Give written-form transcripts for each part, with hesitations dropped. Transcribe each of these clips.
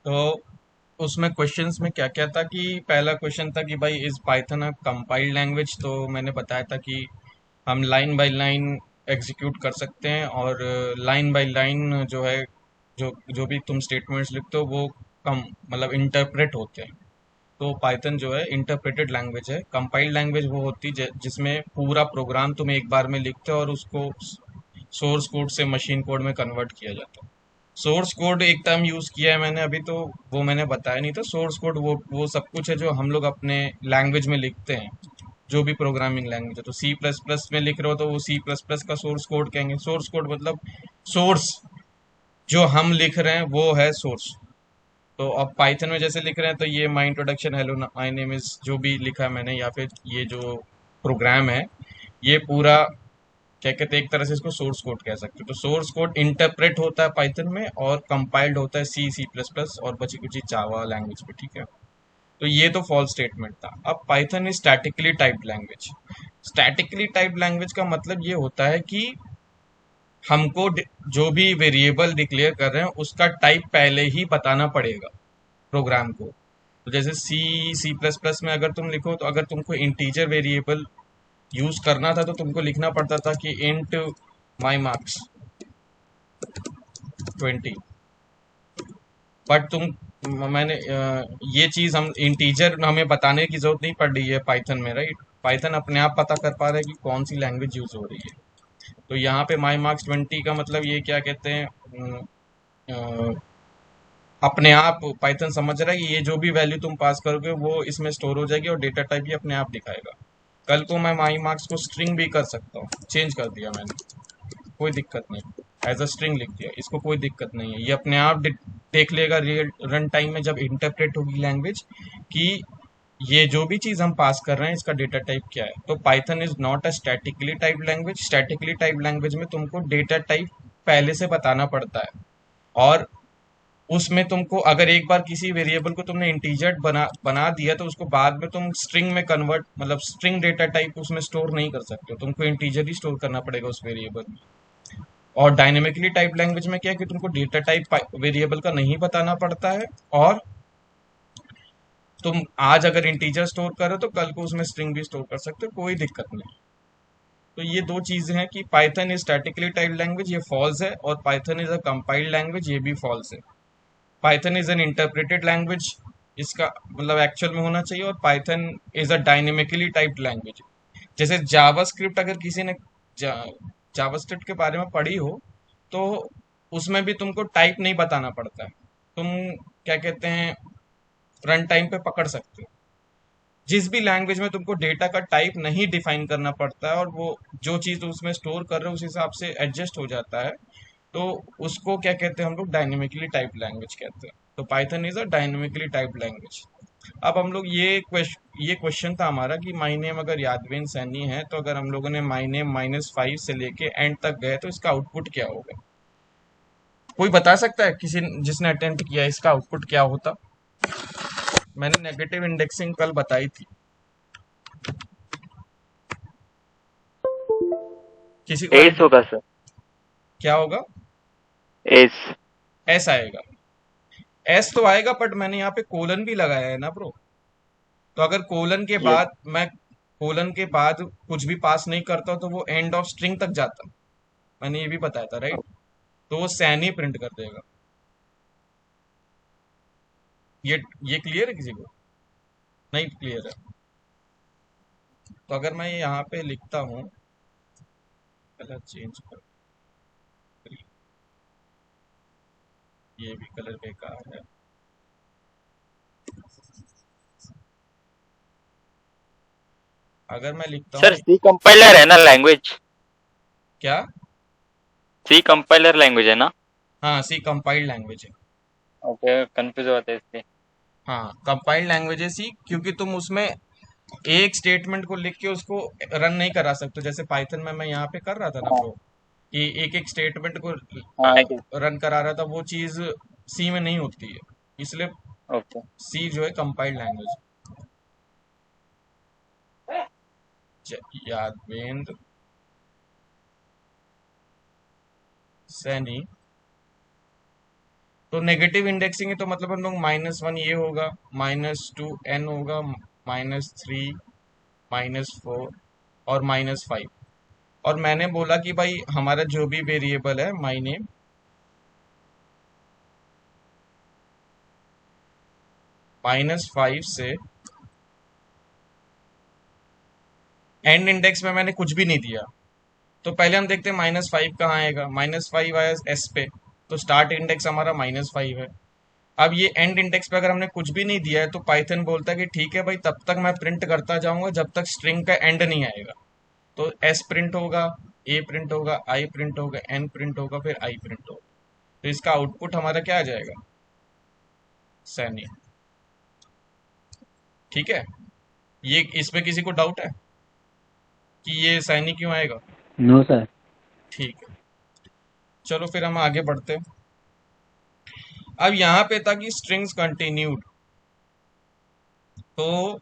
तो उसमें क्वेश्चंस में क्या क्या था कि पहला क्वेश्चन था कि भाई is Python a compiled language. तो मैंने बताया था कि हम लाइन बाय लाइन एग्जीक्यूट कर सकते हैं, और लाइन बाय लाइन जो है, जो जो भी तुम स्टेटमेंट्स लिखते हो वो कम मतलब इंटरप्रेट होते हैं। तो पाइथन जो है इंटरप्रेटेड लैंग्वेज है। कंपाइल्ड लैंग्वेज वो होती है जिसमें पूरा प्रोग्राम तुम एक बार में लिखते हो और उसको सोर्स कोड से मशीन कोड में कन्वर्ट किया जाता है। सोर्स कोड एक टर्म यूज किया है मैंने अभी, तो वो मैंने बताया नहीं था। सोर्स कोड वो सब कुछ है जो हम लोग अपने लैंग्वेज में लिखते हैं, जो भी प्रोग्रामिंग लैंग्वेज है। तो सी प्लस प्लस में लिख रहे हो तो वो सी प्लस प्लस का सोर्स कोड कहेंगे। सोर्स कोड मतलब सोर्स, जो हम लिख रहे हैं वो है सोर्स। तो अब पाइथन में जैसे लिख रहे हैं तो ये my introduction hello my name is, जो भी लिखा है मैंने, या फिर ये जो प्रोग्राम है, ये पूरा क्या कहते हैं, एक तरह से इसको सोर्स कोड कह सकते हो। तो सोर्स कोड इंटरप्रेट होता है पाइथन में, और कंपाइल्ड होता है सी सी प्लस प्लस और बची कुची जावा लैंग्वेज पे, ठीक है। तो ये तो फॉल्स स्टेटमेंट था। अब Python is statically typed language. Statically typed language का मतलब ये होता है कि हमको जो भी वेरिएबल डिक्लेयर कर रहे हैं उसका टाइप पहले ही बताना पड़ेगा प्रोग्राम को। तो जैसे सी सी प्लस प्लस में अगर तुम लिखो, तो अगर तुमको इंटीजर वेरिएबल यूज करना था तो तुमको लिखना पड़ता था कि इंट माई मार्क्स 20। बट मैंने ये चीज हम इंटीजर हमें बताने की जरूरत नहीं पड़ रही है पाइथन में, राइट। पाइथन अपने आप पता कर पा रहा है कि कौन सी लैंग्वेज यूज हो रही है। तो यहाँ पे माई मार्क्स 20 का मतलब ये क्या कहते हैं, अपने आप पाइथन समझ रहा है कि ये जो भी वैल्यू तुम पास करोगे वो इसमें स्टोर हो जाएगी, और डेटा टाइप भी अपने आप दिखाएगा। कल को मैं माई मार्क्स को स्ट्रिंग भी कर सकता हूँ, चेंज कर दिया मैंने, कोई दिक्कत नहीं। एज अ स्ट्रिंग लिख दिया, इसको कोई दिक्कत नहीं है। ये अपने आप देख लेगा रियल रन टाइम में जब इंटरप्रेट होगी लैंग्वेज, कि ये जो भी चीज हम पास कर रहे हैं इसका डेटा टाइप क्या है। तो Python is not a statically type language. Statically type language में तुमको डेटा टाइप पहले से बताना पड़ता है, और उसमें तुमको अगर एक बार किसी वेरिएबल को तुमने इंटीजर बना बना दिया तो उसको बाद में तुम स्ट्रिंग में कन्वर्ट, मतलब स्ट्रिंग डेटा टाइप उसमें स्टोर नहीं कर सकते हो। तुमको इंटीजर ही स्टोर करना पड़ेगा उस वेरिएबल में। और डायनेमिकली टाइप लैंग्वेज में क्या है कि तुमको डेटा टाइप वेरिएबल का नहीं बताना पड़ता है, और तुम आज अगर इंटीजर स्टोर करो तो कल को उसमें स्ट्रिंग भी स्टोर कर सकते हो, कोई दिक्कत नहीं। तो ये दो चीजें हैं कि Python is statically type language, ये फॉल्स है, और Python is a compiled language, ये भी फॉल्स है। Python is an interpreted language, इसका मतलब एक्चुअल में होना चाहिए। और Python is a dynamically typed language. जैसे जावास्क्रिप्ट, अगर किसी ने जा, जावास्क्रिप्ट के बारे में पढ़ी हो तो उसमें भी तुमको टाइप नहीं बताना पड़ता है। तुम क्या कहते हैं, रन टाइम पे पकड़ सकते हो। जिस भी लैंग्वेज में तुमको डेटा का टाइप नहीं डिफाइन करना पड़ता है, और वो जो चीज तुम उसमें स्टोर कर रहे हो उस हिसाब से एडजस्ट हो जाता है, तो उसको क्या कहते हैं हम लोग, डायनेमिकली टाइप लैंग्वेज कहते हैं। तो Python is a dynamically type language. अब हम लोग ये क्वेश्चन था हमारा कि माई नेम अगर यादवेन सैनी है, तो अगर हम लोगों ने माई नेम -5 से लेके एंड तक गए तो इसका आउटपुट क्या होगा। कोई बता सकता है, किसी जिसने अटेम्प्ट किया है, इसका आउटपुट क्या होता। मैंने नेगेटिव इंडेक्सिंग कल बताई थी, किसी को एस होगा सर। क्या होगा। एस। एस आएगा। एस तो आएगा, बट मैंने यहाँ पे कोलन भी लगाया है ना ब्रो। तो अगर कोलन के यस। बाद मैं कोलन के बाद कुछ भी पास नहीं करता तो वो एंड ऑफ स्ट्रिंग तक जाता। मैंने ये भी बताया था, राइट। तो वो सैनी प्रिंट कर देगा। ये क्लियर है किसी को, नहीं क्लियर है। तो अगर मैं यहाँ पे लिखता हूँ, कलर चेंज कर, ये भी कलर बेकार है। अगर मैं लिखता सर हूँ, सी कंपाइलर है ना लैंग्वेज? क्या। सी कंपाइलर लैंग्वेज है ना? हाँ, सी कंपाइल्ड लैंग्वेज है। ओके, कंफ्यूज होते हैं इससे। हाँ, कंपाइल्ड लैंग्वेज है सी, क्योंकि तुम उसमें एक स्टेटमेंट को लिख के उसको रन नहीं करा सकते। जैसे पाइथन में मैं यहाँ पे कर रहा था ना हाँ। ब्रो, कि एक एक स्टेटमेंट को हाँ है। रन करा रहा था, वो चीज सी में नहीं होती है। इसलिए ओके। सी जो है कंपाइल्ड लैंग्वेज। यादवेंद्र सैनी। तो नेगेटिव इंडेक्सिंग है तो मतलब हम लोग -1 ये होगा, -2 n होगा, -3, -4 और -5। और मैंने बोला कि भाई हमारा जो भी वेरिएबल है माई नेम, -5 से एंड इंडेक्स में मैंने कुछ भी नहीं दिया। तो पहले हम देखते हैं -5 कहाँ आएगा। -5 आया एस पे, तो स्टार्ट इंडेक्स हमारा -5 है। अब ये एंड इंडेक्स पे अगर हमने कुछ भी नहीं दिया है तो पाइथन बोलता है कि ठीक है भाई, तब तक मैं प्रिंट करता जाऊंगा जब तक स्ट्रिंग का एंड नहीं आएगा। तो एस प्रिंट होगा, ए प्रिंट होगा, आई प्रिंट होगा, एन प्रिंट होगा, फिर आई प्रिंट होगा। तो इसका आउटपुट हमारा क्या आ जाएगा, सैनी। ठीक है, ये इसमें किसी को डाउट है कि ये सैनी क्यों आएगा? No sir. ठीक है, चलो फिर हम आगे बढ़ते हैं। अब यहाँ पे था कि स्ट्रिंग्स कंटिन्यूड, तो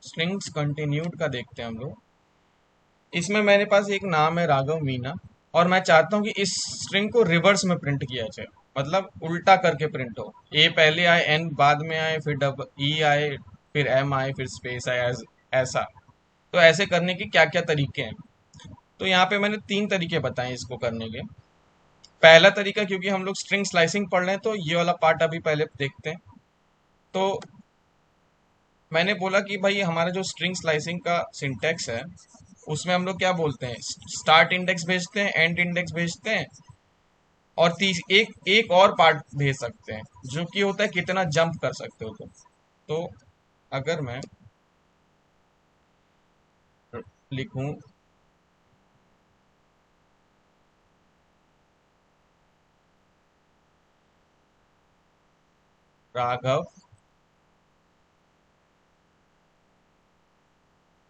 स्ट्रिंग्स कंटिन्यूड का देखते हैं हम लोग। इसमें मेरे पास एक नाम है राघव मीना, और मैं चाहता हूँ कि इस स्ट्रिंग को रिवर्स में प्रिंट किया जाए, मतलब उल्टा करके प्रिंट हो। ए पहले आए, एन बाद में आए, फिर डबल ई आए, फिर एम आए, फिर स्पेस आए, ऐसा। तो ऐसे करने के क्या क्या तरीके हैं? तो यहाँ पे मैंने 3 तरीके बताए इसको करने के। पहला तरीका, क्योंकि हम लोग स्ट्रिंग स्लाइसिंग पढ़ रहे हैं तो ये वाला पार्ट अभी पहले देखते हैं। तो मैंने बोला कि भाई हमारा जो स्ट्रिंग स्लाइसिंग का सिंटेक्स है उसमें हम लोग क्या बोलते हैं, स्टार्ट इंडेक्स भेजते हैं, एंड इंडेक्स भेजते हैं, और एक एक और पार्ट भेज सकते हैं जो कि होता है कितना जंप कर सकते हो तुम। तो अगर मैं लिखूं राघव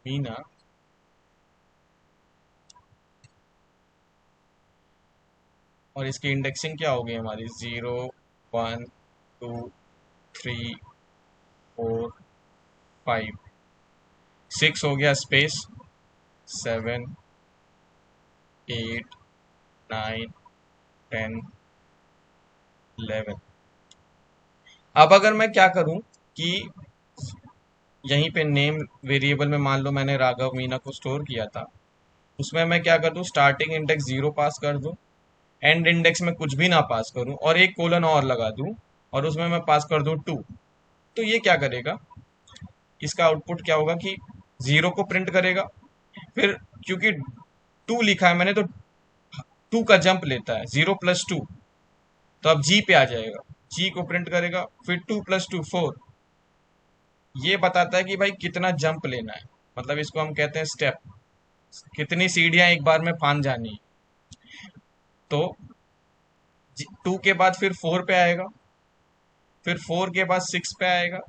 मीना और इसकी इंडेक्सिंग क्या होगी हमारी, 0, 1, 2, 3, 4, 5, 6 हो गया, स्पेस 7, 8, 9, 10, 11। अब अगर मैं क्या करूं कि यहीं पे नेम वेरिएबल में मान लो मैंने राघव मीना को स्टोर किया था, उसमें मैं क्या कर दूं, स्टार्टिंग इंडेक्स 0 पास कर दूं, एंड इंडेक्स में कुछ भी ना पास करूं, और एक कोलन और लगा दूं, और उसमें मैं पास कर दूं 2। तो ये क्या करेगा, इसका आउटपुट क्या होगा कि 0 को प्रिंट करेगा, फिर क्योंकि 2 लिखा है मैंने तो 2 का जंप लेता है, 0 + 2, तो अब जी पे आ जाएगा, जी को प्रिंट करेगा, फिर 2 + 2 4। ये बताता है कि भाई कितना जंप लेना है, मतलब इसको हम कहते हैं स्टेप, कितनी सीढ़ियां एक बार में फांद जानी है। तो 2 के बाद फिर 4 पे आएगा, फिर 4 के बाद 6 पे आएगा,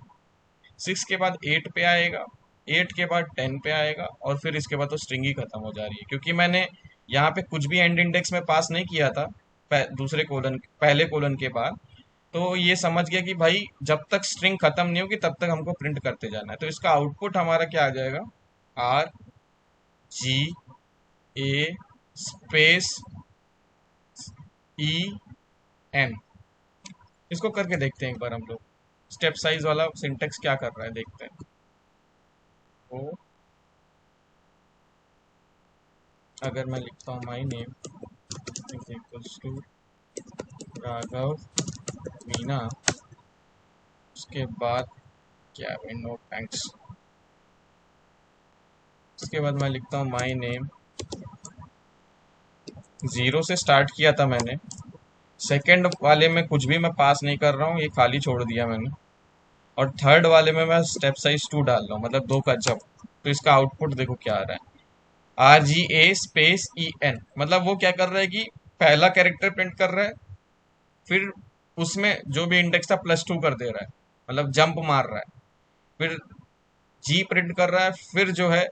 6 के बाद 8 पे आएगा, 8 के बाद 10 पे आएगा, और फिर इसके बाद तो स्ट्रिंग ही खत्म हो जा रही है, क्योंकि मैंने यहाँ पे कुछ भी एंड इंडेक्स में पास नहीं किया था दूसरे कोलन पहले कोलन के बाद। तो ये समझ गया कि भाई जब तक स्ट्रिंग खत्म नहीं होगी तब तक हमको प्रिंट करते जाना है। तो इसका आउटपुट हमारा क्या आ जाएगा, RGA स्पेस EN। इसको करके देखते हैं एक बार हम लोग, स्टेप साइज वाला सिंटेक्स क्या कर रहा है देखते हैं। तो अगर मैं लिखता हूँ my name is equals to Raghav Meena, उसके बाद क्या है, नो थैंक्स, उसके बाद मैं लिखता हूँ माई नेम, 0 से स्टार्ट किया था मैंने, सेकंड वाले में कुछ भी मैं पास नहीं कर रहा हूँ, ये खाली छोड़ दिया मैंने, और थर्ड वाले में मैं स्टेप साइज 2 डाल रहा हूँ, मतलब 2 का जंप। तो इसका आउटपुट देखो क्या आ रहा है, RGA स्पेस EN, मतलब वो क्या कर रहा है कि पहला कैरेक्टर प्रिंट कर रहा है, फिर उसमें जो भी इंडेक्स था +2 कर दे रहा है, मतलब जंप मार रहा है, फिर जी प्रिंट कर रहा है, फिर जो है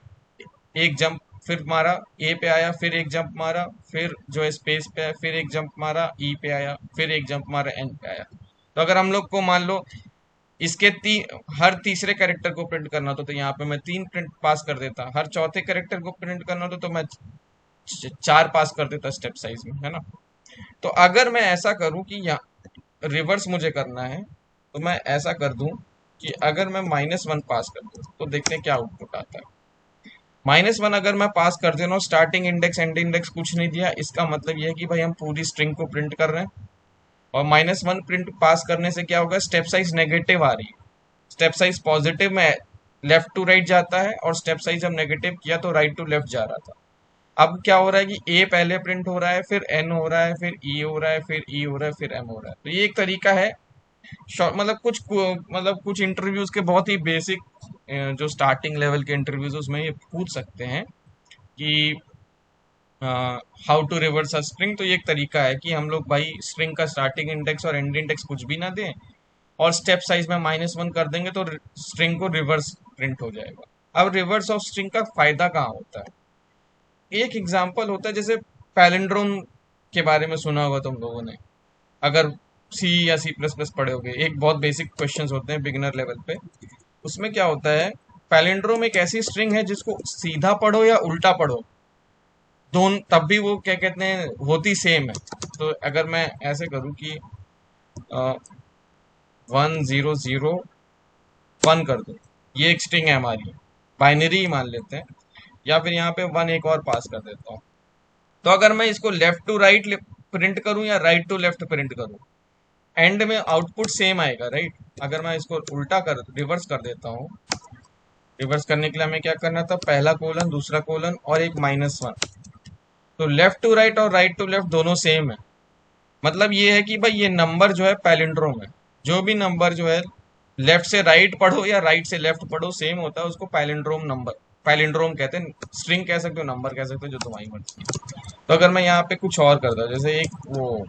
एक जंप फिर मारा, ए पे आया, फिर एक जंप मारा, फिर जो है स्पेस पे आया, फिर एक जंप मारा, ई पे आया, फिर एक जंप मारा, एन पे आया। तो अगर हम लोग को मान लो इसके हर तीसरे कैरेक्टर को प्रिंट करना होता तो यहाँ पे मैं 3 प्रिंट पास कर देता, हर चौथे कैरेक्टर को प्रिंट करना होता तो मैं 4 पास कर देता स्टेप साइज में, है ना। तो अगर मैं ऐसा करूं कि यहाँ रिवर्स मुझे करना है, तो मैं ऐसा कर दूं कि अगर मैं -1 पास कर दूं तो देखते हैं क्या आउटपुट आता है। -1 अगर मैं पास कर दे रहा हूँ, स्टार्टिंग इंडेक्स एंड इंडेक्स कुछ नहीं दिया, इसका मतलब यह है कि भाई हम पूरी स्ट्रिंग को प्रिंट कर रहे हैं। और -1 प्रिंट पास करने से क्या होगा, स्टेप साइज नेगेटिव आ रही है। स्टेप साइज पॉजिटिव में लेफ्ट टू राइट जाता है, और स्टेप साइज जब नेगेटिव किया तो राइट टू लेफ्ट जा रहा था। अब क्या हो रहा है कि ए पहले प्रिंट हो रहा है, फिर एन हो रहा है, फिर ई हो रहा है, फिर ई हो रहा है, फिर एम हो रहा है। तो ये एक तरीका है शॉर्ट, मतलब कुछ इंटरव्यूज के बहुत ही बेसिक, जो स्टार्टिंग लेवल के इंटरव्यूज उसमें ये पूछ सकते हैं कि how to reverse a string. तो ये एक तरीका है कि हम लोग भाई स्ट्रिंग का स्टार्टिंग इंडेक्स और एंड इंडेक्स कुछ भी ना दें, और स्टेप साइज में -1 कर देंगे तो स्ट्रिंग को रिवर्स प्रिंट हो जाएगा। अब रिवर्स ऑफ स्ट्रिंग का फायदा कहाँ होता है, एक एग्जांपल होता है, जैसे पैलिंड्रोम के बारे में सुना होगा तुम लोगों ने, अगर सी या C++ पढ़े होगे, एक बहुत बेसिक क्वेश्चंस होते हैं बिगिनर लेवल पे। उसमें क्या होता है, पैलिंड्रोम एक ऐसी स्ट्रिंग है जिसको सीधा पढ़ो या उल्टा पढ़ो, दोनों तब भी वो क्या कहते हैं होती सेम है। तो अगर मैं ऐसे करूं कि 1001 कर दूं, ये एक स्ट्रिंग है हमारी, बाइनरी ही मान लेते हैं, या फिर यहाँ पे 1 एक और पास कर देता हूँ। तो अगर मैं इसको लेफ्ट टू राइट प्रिंट करूं या राइट टू लेफ्ट प्रिंट करूं, एंड में आउटपुट सेम आएगा, राइट। अगर मैं इसको उल्टा कर रिवर्स कर देता हूँ, रिवर्स करने के लिए हमें क्या करना था, पहला कोलन, दूसरा कोलन और एक -1। तो लेफ्ट टू राइट और राइट टू लेफ्ट दोनों सेम है। मतलब ये है कि भाई ये नंबर जो है पैलिंड्रोम है, जो भी नंबर जो है लेफ्ट से राइट पढ़ो या राइट से लेफ्ट पढ़ो सेम होता है, उसको पैलिंड्रोम नंबर, पैलिंड्रोम कहते हैं। स्ट्रिंग कह सकते हो, नंबर कह सकते हो, जो तुम्हारी मर्जी। तो अगर मैं यहाँ पे कुछ और करता हूँ, जैसे एक वो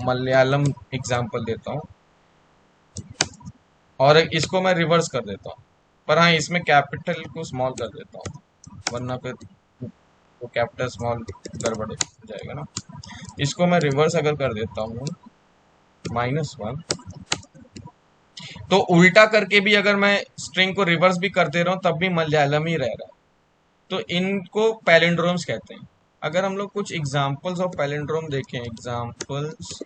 मलयालम एग्जाम्पल देता हूँ, और इसको मैं रिवर्स कर देता हूँ, पर हाँ इसमें कैपिटल को स्मॉल कर देता हूँ, वरना फिर वो कैपिटल स्मॉल गड़बड़ हो जाएगा ना। इसको मैं रिवर्स अगर कर देता हूँ -1, तो उल्टा करके भी अगर मैं स्ट्रिंग को रिवर्स भी कर दे रहा हूँ तब भी मलयालम ही रह रहा है। तो इनको पैलिंड्रोम्स कहते हैं। अगर हम लोग कुछ एग्जांपल्स ऑफ पैलिंड्रोम देखें, एग्जांपल्स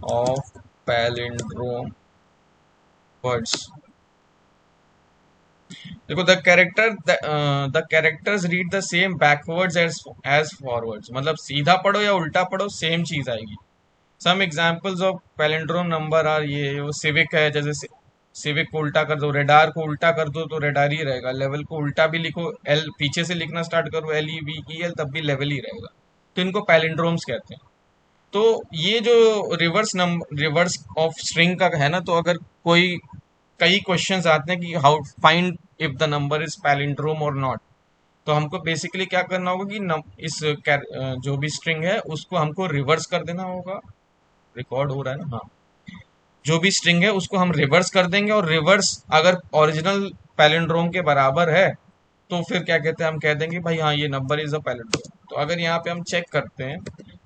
ऑफ पैलिंड्रोम वर्ड्स, देखो the characters read the same backwards as forwards, मतलब सीधा पढ़ो या उल्टा पढ़ो सेम चीज आएगी। Some examples of palindrome number are, ये वो सिविक है, जैसे सिविक को उल्टा कर दो, रेडार को उल्टा कर दो तो रेडार ही रहेगा। लेवल को उल्टा भी लिखो, एल पीछे से लिखना स्टार्ट करो, LEVEL, तब भी लेवल ही रहेगा। तो इनको पैलिंड्रोम्स कहते हैं। तो ये जो रिवर्स ऑफ स्ट्रिंग का है ना, तो अगर कोई कई क्वेश्चंस आते हैं कि how find if the number is palindrome और नॉट, तो हमको बेसिकली क्या करना होगा कि जो भी स्ट्रिंग है उसको हमको रिवर्स कर देना होगा। रिकॉर्ड हो रहा है ना, हाँ। जो भी स्ट्रिंग है उसको हम रिवर्स कर देंगे, और रिवर्स अगर ओरिजिनल पैलिंड्रोम के बराबर है तो फिर क्या कहते हैं, हम कह देंगे भाई हाँ ये नंबर इज अ पैलिंड्रोम। तो अगर यहाँ पे हम चेक करते हैं,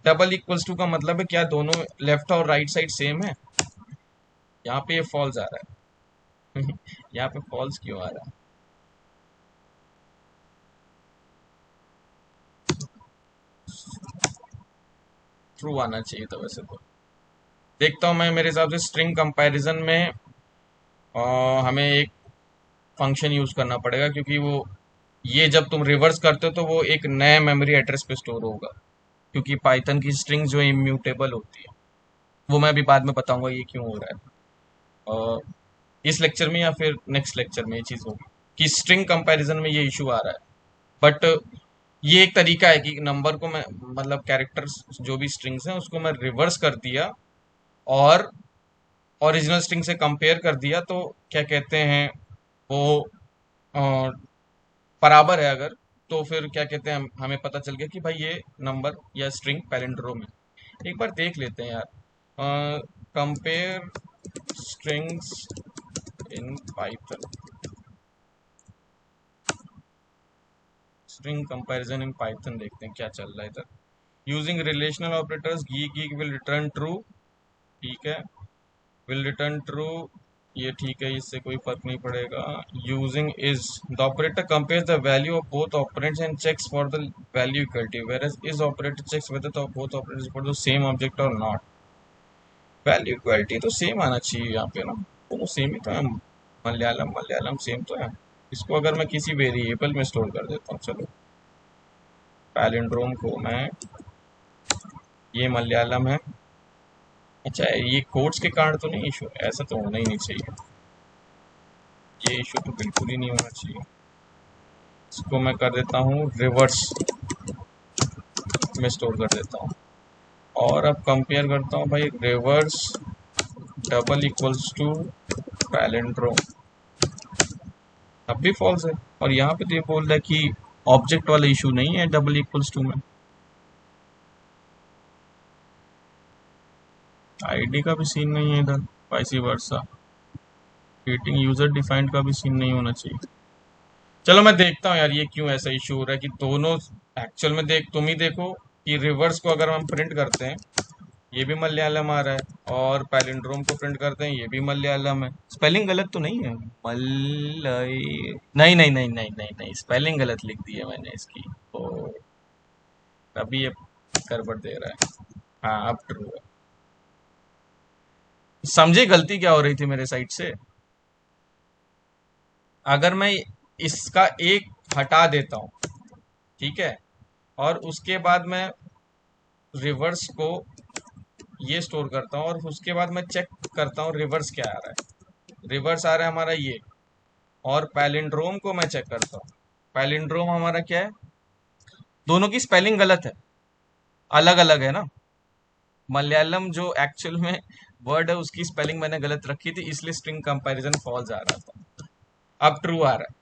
डबल इक्वल्स टू का मतलब है क्या दोनों लेफ्ट और राइट साइड सेम है। यहाँ पे ये फॉल्स आ रहा है यहाँ पे फॉल्स क्यों आ रहा है, ट्रू आना चाहिए था वैसे तो। देखता हूँ मैं, मेरे हिसाब से स्ट्रिंग कंपैरिजन में हमें एक फंक्शन यूज करना पड़ेगा, क्योंकि वो ये जब तुम रिवर्स करते हो तो वो एक नए मेमोरी एड्रेस पे स्टोर होगा, क्योंकि पाइथन की स्ट्रिंग जो इम्यूटेबल होती है। वो मैं अभी बाद में बताऊंगा ये क्यों हो रहा है, इस लेक्चर में या फिर नेक्स्ट लेक्चर में ये चीज़ होगी कि स्ट्रिंग कंपैरिजन में ये इशू आ रहा है। बट ये एक तरीका है कि नंबर को मैं, मतलब कैरेक्टर्स जो भी स्ट्रिंग्स हैं उसको मैं रिवर्स कर दिया और ओरिजिनल स्ट्रिंग से कंपेयर कर दिया, तो क्या कहते हैं वो अ, बराबर है अगर, तो फिर क्या कहते हैं हमें पता चल गया कि भाई ये नंबर या स्ट्रिंग पैलिंड्रोम है। एक बार देख लेते हैं यार, compare strings in Python, string comparison in Python देखते हैं क्या चल रहा है इधर। Using relational operators, geek geek will return true, ठीक है, विल रिटर्न ट्रू ये ठीक है, इससे कोई फर्क नहीं पड़ेगा। Using is the operator compares the value of both operands and checks for the value equality, whereas is operator checks whether the both operators equal to same object और not. Value equality तो same आना चाहिए यहाँ पे ना, दोनों same ही तो है। मलयालम मलयालम सेम तो है। इसको अगर मैं किसी वेरिएबल में स्टोर कर देता हूँ, चलो पैलिंड्रोम को मैं, ये मलयालम है। अच्छा, ये कोड्स के कारण तो नहीं इशू, ऐसा तो होना ही नहीं चाहिए, ये इशू तो बिल्कुल ही नहीं होना चाहिए। इसको मैं कर देता हूँ रिवर्स में स्टोर कर देता हूँ, और अब कंपेयर करता हूँ भाई, reverse double equals to palindrome, तब भी फॉल्स है। और यहाँ पे तो ये बोल रहा है कि ऑब्जेक्ट वाला इशू नहीं है डबल इक्वल्स टू में। आईडी का भी सीन नहीं है इधर, vice versa. Heating user defined का भी सीन नहीं होना चाहिए। चलो मैं देखता हूँ यार ये क्यों ऐसा इशू हो रहा है कि दोनों एक्चुअल में, देख तुम ही देखो कि रिवर्स को अगर हम प्रिंट करते हैं ये भी मलयालम आ रहा है, और पैलिंड्रोम को प्रिंट करते हैं ये भी मलयालम है। स्पेलिंग गलत तो नहीं है? मलय, नहीं नहीं नहीं नहीं नहीं नहीं, स्पेलिंग गलत लिख दी है मैंने इसकी, तो अभी ये गड़बड़ दे रहा है। हाँ अब ट्रू है। समझे गलती क्या हो रही थी मेरे साइड से? अगर मैं इसका एक हटा देता हूँ, ठीक है, और उसके बाद मैं रिवर्स को ये स्टोर करता हूँ, और उसके बाद मैं चेक करता हूँ रिवर्स क्या आ रहा है। रिवर्स आ रहा है हमारा ये, और पैलिंड्रोम को मैं चेक करता हूँ, पैलिंड्रोम हमारा क्या है, दोनों की स्पेलिंग गलत है, अलग अलग है ना। मलयालम जो एक्चुअल में वर्ड है उसकी स्पेलिंग मैंने गलत रखी थी, इसलिए स्ट्रिंग कंपैरिजन फॉल्स आ रहा था। अब ट्रू आ रहा है।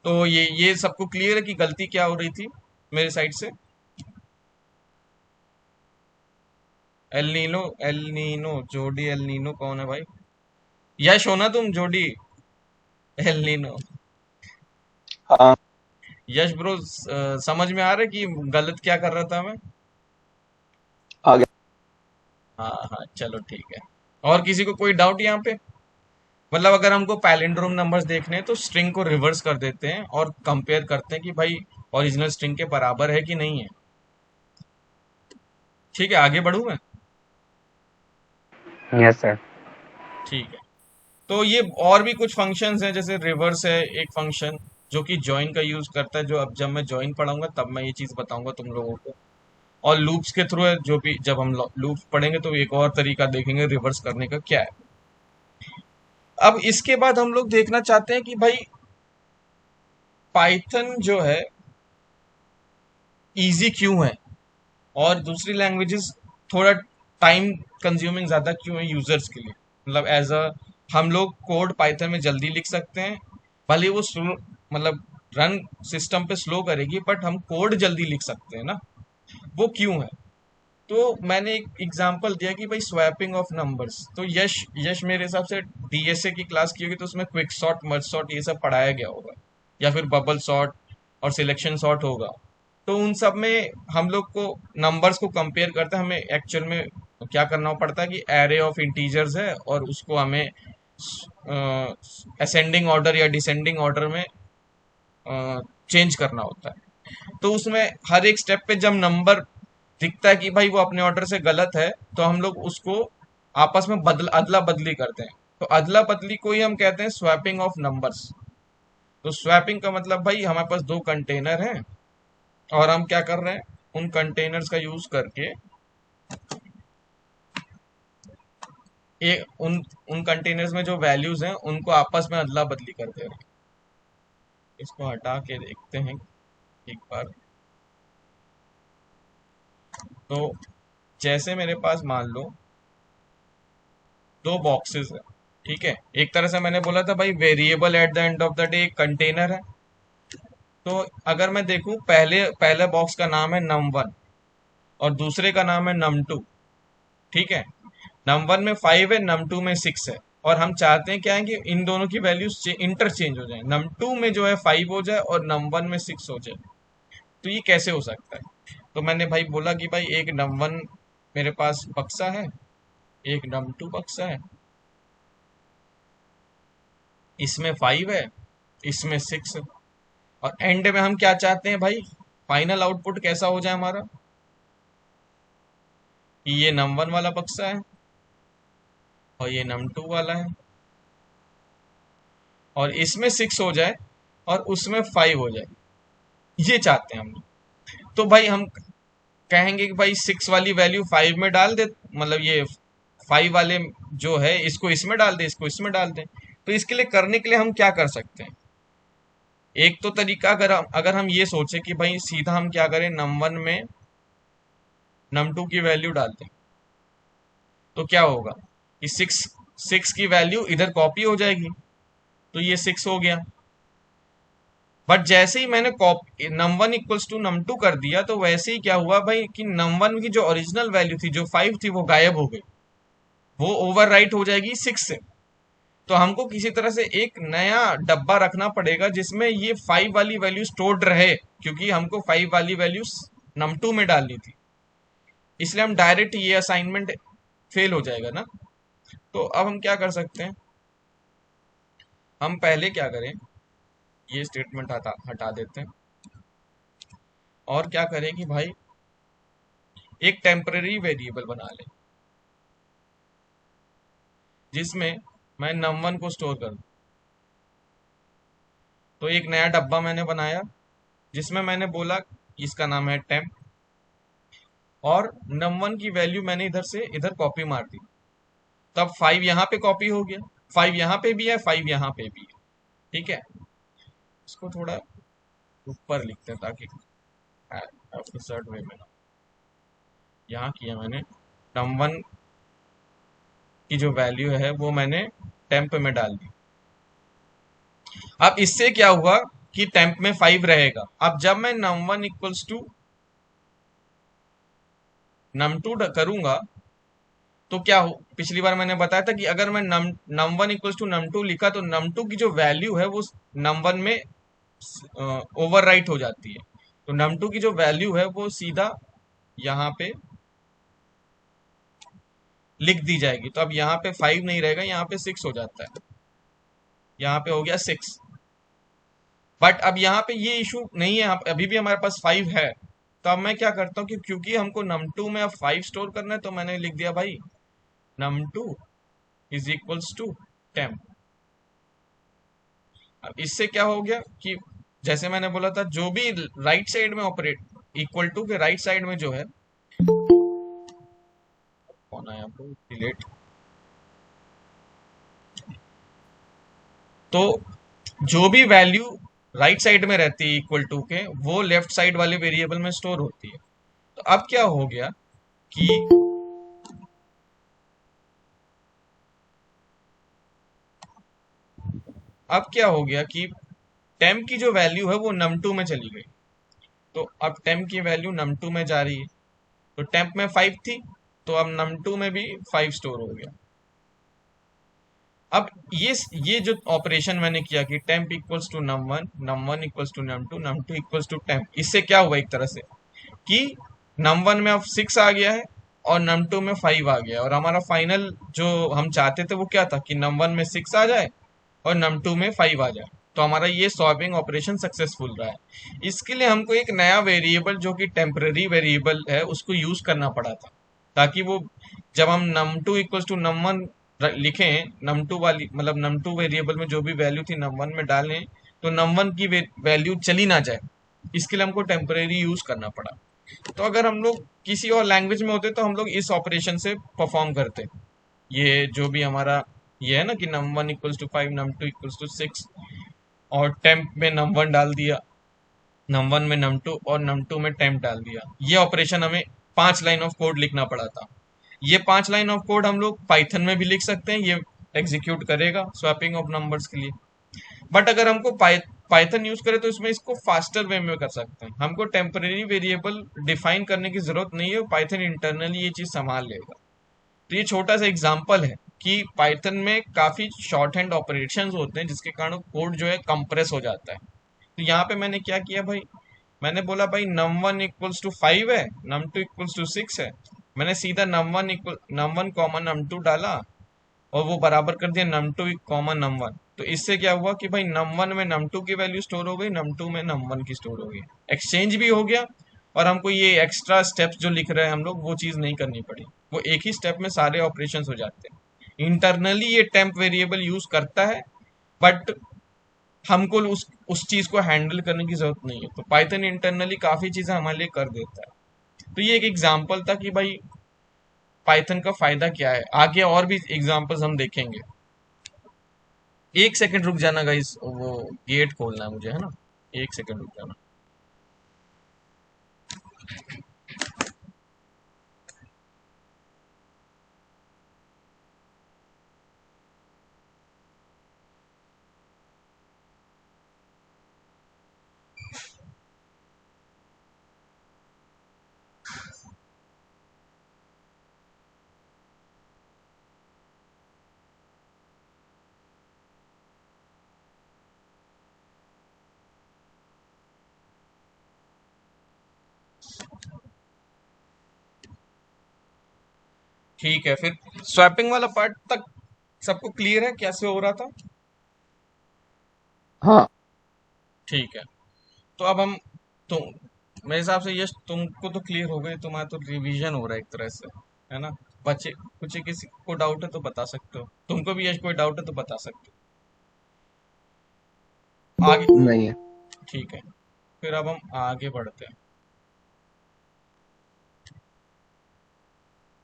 तो ये सबको क्लियर है कि गलती क्या हो रही थी मेरे साइड से। एल नीनो जोडी, एल नीनो कौन है भाई? यश हो ना तुम जोडी? El Nino. हाँ यश ब्रो, समझ में आ रहा है कि गलत क्या कर रहा था मैं? आ गया। हाँ हाँ चलो ठीक है। और किसी को कोई डाउट यहाँ पे? मतलब अगर हमको पैलिंड्रोम नंबर्स देखने हैं तो स्ट्रिंग को रिवर्स कर देते हैं और कंपेयर करते हैं कि भाई ओरिजिनल स्ट्रिंग के बराबर है कि नहीं है। ठीक है, आगे बढ़ूं मैं? Yes sir. ठीक है। तो ये और भी कुछ फंक्शंस हैं, जैसे रिवर्स है एक फंक्शन जो कि जॉइन का यूज करता है, जो अब जब मैं जॉइन पढ़ाऊंगा तब मैं ये चीज बताऊंगा तुम लोगों को। और लूप्स के थ्रू है, जो भी जब हम लूप्स पढ़ेंगे तो एक और तरीका देखेंगे रिवर्स करने का क्या है। अब इसके बाद हम लोग देखना चाहते हैं कि भाई पाइथन जो है इजी क्यों है, और दूसरी लैंग्वेजेस थोड़ा टाइम कंज्यूमिंग ज्यादा क्यों है यूजर्स के लिए। मतलब एज अ, हम लोग कोड पाइथन में जल्दी लिख सकते हैं, भले वो स्लो, मतलब रन सिस्टम पे स्लो करेगी, बट हम कोड जल्दी लिख सकते हैं ना, वो क्यों है? तो मैंने एक एग्जांपल दिया कि भाई स्वैपिंग ऑफ नंबर्स, तो यश यश मेरे हिसाब से डीएसए की क्लास की होगी, तो उसमें क्विक सॉर्ट, मर्ज सॉर्ट ये सब पढ़ाया गया होगा, या फिर बबल सॉर्ट और सिलेक्शन सॉर्ट होगा। तो उन सब में हम लोग को नंबर्स को कंपेयर करते हैं, हमें एक्चुअल में क्या करना पड़ता है कि एरे ऑफ इंटीजर्स है और उसको हमें असेंडिंग ऑर्डर या डिसेंडिंग ऑर्डर में चेंज करना होता है। तो उसमें हर एक स्टेप पे जब नंबर दिखता है कि भाई वो अपने ऑर्डर से गलत है, तो हम लोग उसको आपस में अदला बदली करते हैं। तो अदला बदली को ही हम कहते हैं स्वैपिंग ऑफ नंबर्स। तो स्वैपिंग का मतलब भाई हमारे पास दो कंटेनर हैं, और हम क्या कर रहे हैं, उन कंटेनर्स का यूज करके एक उन कंटेनर्स में जो वैल्यूज हैं उनको आपस में अदला बदली कर दे रहे हैं। इसको हटा के देखते हैं एक बार। तो जैसे मेरे पास मान लो दो बॉक्सेस है, ठीक है, एक तरह से मैंने बोला था भाई variable at the end of the day एक कंटेनर है। तो अगर मैं देखूं, पहले पहले बॉक्स का नाम है num1 और दूसरे का नाम है num2, ठीक है। num1 में 5 है, num2 में 6 है, और हम चाहते हैं क्या है कि इन दोनों की वैल्यूज इंटरचेंज हो जाए, num2 में जो है 5 हो जाए और num1 में 6 हो जाए। तो ये कैसे हो सकता है? तो मैंने भाई बोला कि भाई एक num1 मेरे पास बक्सा है, एक num2 बक्सा है, इसमें 5 है, इसमें 6 है। और एंड में हम क्या चाहते हैं भाई, फाइनल आउटपुट कैसा हो जाए हमारा, कि ये num1 वाला बक्सा है और ये num2 वाला है, और इसमें 6 हो जाए और उसमें 5 हो जाए, ये चाहते हैं हम लोग। तो भाई हम कहेंगे कि भाई 6 वाली वैल्यू 5 में डाल दे, मतलब ये 5 वाले जो है इसको इसमें डाल दे, इसको इसमें डाल दे। तो इसके लिए करने के लिए हम क्या कर सकते हैं, एक तो तरीका अगर हम ये सोचे कि भाई सीधा हम क्या करें, num1 में num2 की वैल्यू डाल दें, तो क्या होगा कि 6 की वैल्यू इधर कॉपी हो जाएगी, तो ये 6 हो गया। बट जैसे ही मैंने num1 इक्वल्स टू num2 कर दिया, तो वैसे ही क्या हुआ भाई कि num1 की जो ओरिजिनल वैल्यू थी, जो 5 थी, वो गायब हो गई, वो ओवरराइट हो जाएगी 6 से। तो हमको किसी तरह से एक नया डब्बा रखना पड़ेगा जिसमें ये 5 वाली वैल्यू स्टोर्ड रहे, क्योंकि हमको 5 वाली वैल्यू num2 में डालनी थी, इसलिए हम डायरेक्ट ये असाइनमेंट फेल हो जाएगा ना। तो अब हम क्या कर सकते हैं, हम पहले क्या करें, ये स्टेटमेंट हटा देते हैं, और क्या करें कि भाई एक टेम्पररी वेरिएबल बना लें जिसमें मैं num1 को स्टोर करूं। तो एक नया डब्बा मैंने बनाया जिसमें मैंने बोला इसका नाम है टेम्प, और num1 की वैल्यू मैंने इधर से इधर कॉपी मार दी, तब 5 यहाँ पे कॉपी हो गया, 5 यहाँ पे भी है, 5 यहाँ पे भी है। ठीक है, इसको थोड़ा ऊपर लिखते हैं ताकि एब्सर्ड वे में ना, यहाँ किया मैंने num1 की जो वैल्यू है वो मैंने टेम्प में डाल दी। अब इससे क्या हुआ कि टेम्प में 5 रहेगा। अब जब मैं num1 इक्वल्स टू num2 करूंगा तो क्या हो, पिछली बार मैंने बताया था कि अगर मैं num1 इक्वल्स टू num2 लिखा तो num2 की जो वैल्यू है वो num1 में ओवरराइट हो जाती है। तो num2 की जो वैल्यू है वो सीधा यहाँ पे लिख दी जाएगी। तो अब यहाँ पे 5 नहीं रहेगा, यहाँ पे 6 हो जाता है, यहाँ पे हो गया 6। बट अब यहाँ पे ये इशू नहीं है, अभी भी हमारे पास 5 है। तो अब मैं क्या करता हूँ कि क्योंकि हमको num2 में अब 5 स्टोर करना है, तो मैंने लिख दिया भाई num2 is equals to temp. अब इससे क्या हो गया कि जैसे मैंने बोला था, जो भी राइट साइड में ऑपरेट, इक्वल टू के राइट साइड में जो है, कौन आया आपको डिलीट, तो जो भी वैल्यू राइट साइड में रहती है इक्वल टू के, वो लेफ्ट साइड वाले वेरिएबल में स्टोर होती है। तो अब क्या हो गया कि अब क्या हो गया कि टेम्प की जो वैल्यू है वो num2 में चली गई। तो अब टेम्प की वैल्यू num2 में जा रही है, तो टेम्प में 5 थी, तो अब num2 में भी 5 स्टोर हो गया। अब ये जो ऑपरेशन मैंने किया कि temp equals to num1, num1 equals to num2, num2 equals to temp, इससे क्या हुआ एक तरह से कि num1 में अब 6 आ गया है और num2 में 5 आ गया, और हमारा फाइनल जो हम चाहते थे वो क्या था कि num1 में 6 आ जाए और num2 में 5 आ जाए। तो हमारा ये सॉल्विंग ऑपरेशन सक्सेसफुल रहा है। इसके लिए हमको एक नया वेरिएबल जो कि टेम्पररी वेरिएबल है उसको यूज करना पड़ा था, ताकि वो जब हम num2 इक्वल्स टू num1 लिखें, num2 वाली मतलब num2 वेरिएबल में जो भी वैल्यू थी num1 में डालें, तो num1 की वैल्यू चली ना जाए, इसके लिए हमको टेम्पररी यूज करना पड़ा। तो अगर हम लोग किसी और लैंग्वेज में होते तो हम लोग इस ऑपरेशन से परफॉर्म करते, ये जो भी हमारा ये है ना कि num1 equals to 5, num2 equals to 6, और टेम्प में num1 डाल दिया, num1 में num2 और num2 में टेम्प डाल दिया। ये ऑपरेशन हमें 5 लाइन ऑफ कोड लिखना पड़ा था। ये 5 लाइन ऑफ कोड हम लोग पाइथन में भी लिख सकते हैं, ये एग्जीक्यूट करेगा स्वैपिंग ऑफ नंबर्स के लिए। बट अगर हमको पाइथन यूज करें तो इसमें इसको फास्टर वे में कर सकते हैं, हमको टेम्पररी वेरिएबल डिफाइन करने की जरूरत नहीं है, पाइथन इंटरनली ये चीज संभाल लेगा। तो ये छोटा सा एग्जांपल है कि पाइथन में काफी शॉर्ट हैंड ऑपरेशंस होते हैं जिसके कारण कोड जो है कंप्रेस हो जाता है। तो यहाँ पे मैंने क्या किया भाई, मैंने बोला भाई num1 इक्वल्स टू 5 है, num2 इक्वल्स टू 6 है, मैंने सीधा num1 कॉमा num2 डाला और वो बराबर कर दिया num2 कॉमा num1। तो इससे क्या हुआ कि भाई num1 में num2 की वैल्यू स्टोर हो गई, num2 में num1 की स्टोर हो गई, एक्सचेंज भी हो गया, और हमको ये एक्स्ट्रा स्टेप्स जो लिख रहे हैं हम लोग वो चीज़ नहीं करनी पड़ी, वो एक ही स्टेप में सारे ऑपरेशंस हो जाते हैं। इंटरनली ये टेम्प वेरिएबल यूज करता है, बट हमको उस चीज को हैंडल करने की जरूरत नहीं है, तो पाइथन इंटरनली काफी चीजें हमारे लिए कर देता है। तो ये एक एग्जांपल था कि भाई पाइथन का फायदा क्या है। आगे और भी एग्जांपल्स हम देखेंगे। एक सेकंड रुक जाना गाइस, वो गेट खोलना है मुझे, है ना, एक सेकंड रुक जाना। ठीक है, फिर स्वैपिंग वाला पार्ट तक सबको क्लियर है कैसे हो रहा था? हाँ। ठीक है, तो अब हम, तो मेरे हिसाब से यश तुमको तो क्लियर हो गई, तुम्हारा तो रिवीजन हो रहा है एक तरह से, है ना? बच्चे कुछ किसी को डाउट है तो बता सकते हो, तुमको भी यश कोई डाउट है तो बता सकते हो आगे। नहीं है। ठीक है, फिर अब हम आगे बढ़ते हैं।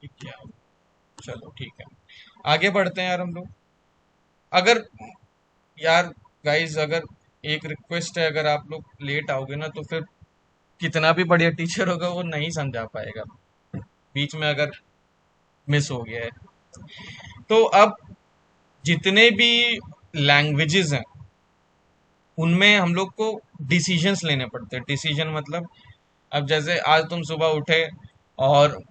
ये क्या है? चलो ठीक है, आगे बढ़ते हैं यार हम लोग। अगर यार गाइस, अगर एक रिक्वेस्ट है, अगर आप लोग लेट आओगे ना तो फिर कितना भी बढ़िया टीचर होगा वो नहीं समझा पाएगा, बीच में अगर मिस हो गया है। तो अब जितने भी लैंग्वेजेस हैं उनमें हम लोग को डिसीजंस लेने पड़ते हैं। डिसीजन मतलब, अब जैसे आज तुम सुबह उठे और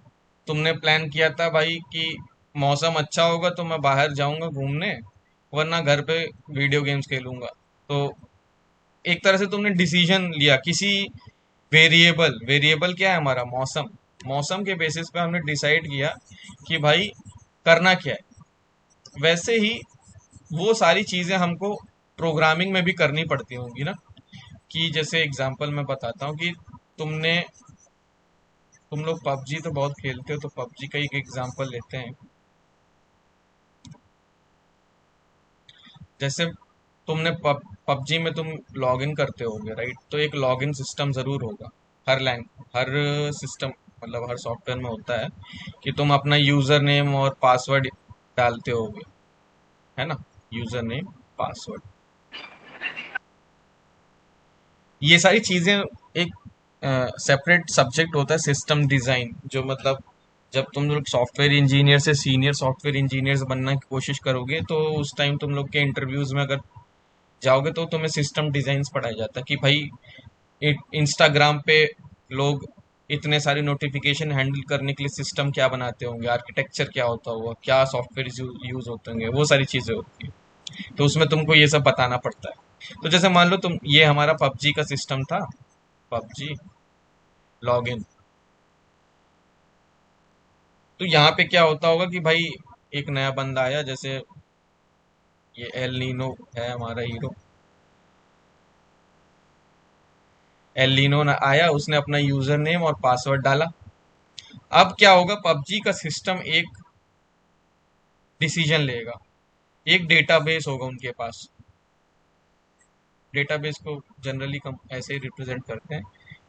तुमने प्लान किया था भाई कि मौसम अच्छा होगा तो मैं बाहर जाऊंगा घूमने, वरना घर पे वीडियो गेम्स खेलूंगा। तो एक तरह से तुमने डिसीजन लिया किसी वेरिएबल, वेरिएबल क्या है हमारा? मौसम। मौसम के बेसिस पे हमने डिसाइड किया कि भाई करना क्या है। वैसे ही वो सारी चीजें हमको प्रोग्रामिंग में भी करनी पड़ती होंगी ना, कि जैसे एग्जांपल मैं बताता हूँ कि तुमने, तुम लोग पबजी तो बहुत खेलते हो, तो पबजी का एक एग्जांपल लेते हैं। जैसे तुमने पबजी में तुम लॉगिन करते होगे, राइट? तो एक लॉगिन सिस्टम जरूर होगा, हर सिस्टम, मतलब हर सॉफ्टवेयर में होता है कि तुम अपना यूजर नेम और पासवर्ड डालते होगे, है ना? यूजर नेम, पासवर्ड, ये सारी चीजें एक सेपरेट सब्जेक्ट होता है सिस्टम डिजाइन, जो मतलब जब तुम लोग सॉफ्टवेयर इंजीनियर से सीनियर सॉफ्टवेयर इंजीनियर्स बनना की कोशिश करोगे तो उस टाइम तुम लोग के इंटरव्यूज में अगर जाओगे तो तुम्हें सिस्टम डिजाइन्स पढ़ाया जाता है कि भाई इंस्टाग्राम पे लोग इतने सारे नोटिफिकेशन हैंडल करने के लिए सिस्टम क्या बनाते होंगे, आर्किटेक्चर क्या होता होगा, क्या सॉफ्टवेयर यूज होते होंगे, वो सारी चीजें होती है। तो उसमें तुमको ये सब बताना पड़ता है। तो जैसे मान लो तुम, ये हमारा पबजी का सिस्टम था, पबजी लॉगिन। तो यहाँ पे क्या होता होगा कि भाई एक नया बंदा आया, जैसे ये एल नीनो है हमारा हीरो, एल नीनो आया, उसने अपना यूजर नेम और पासवर्ड डाला। अब क्या होगा, पबजी का सिस्टम एक डिसीजन लेगा, एक डेटाबेस होगा उनके पास। डेटाबेस को जनरली हम ऐसे ही रिप्रेजेंट करते हैं,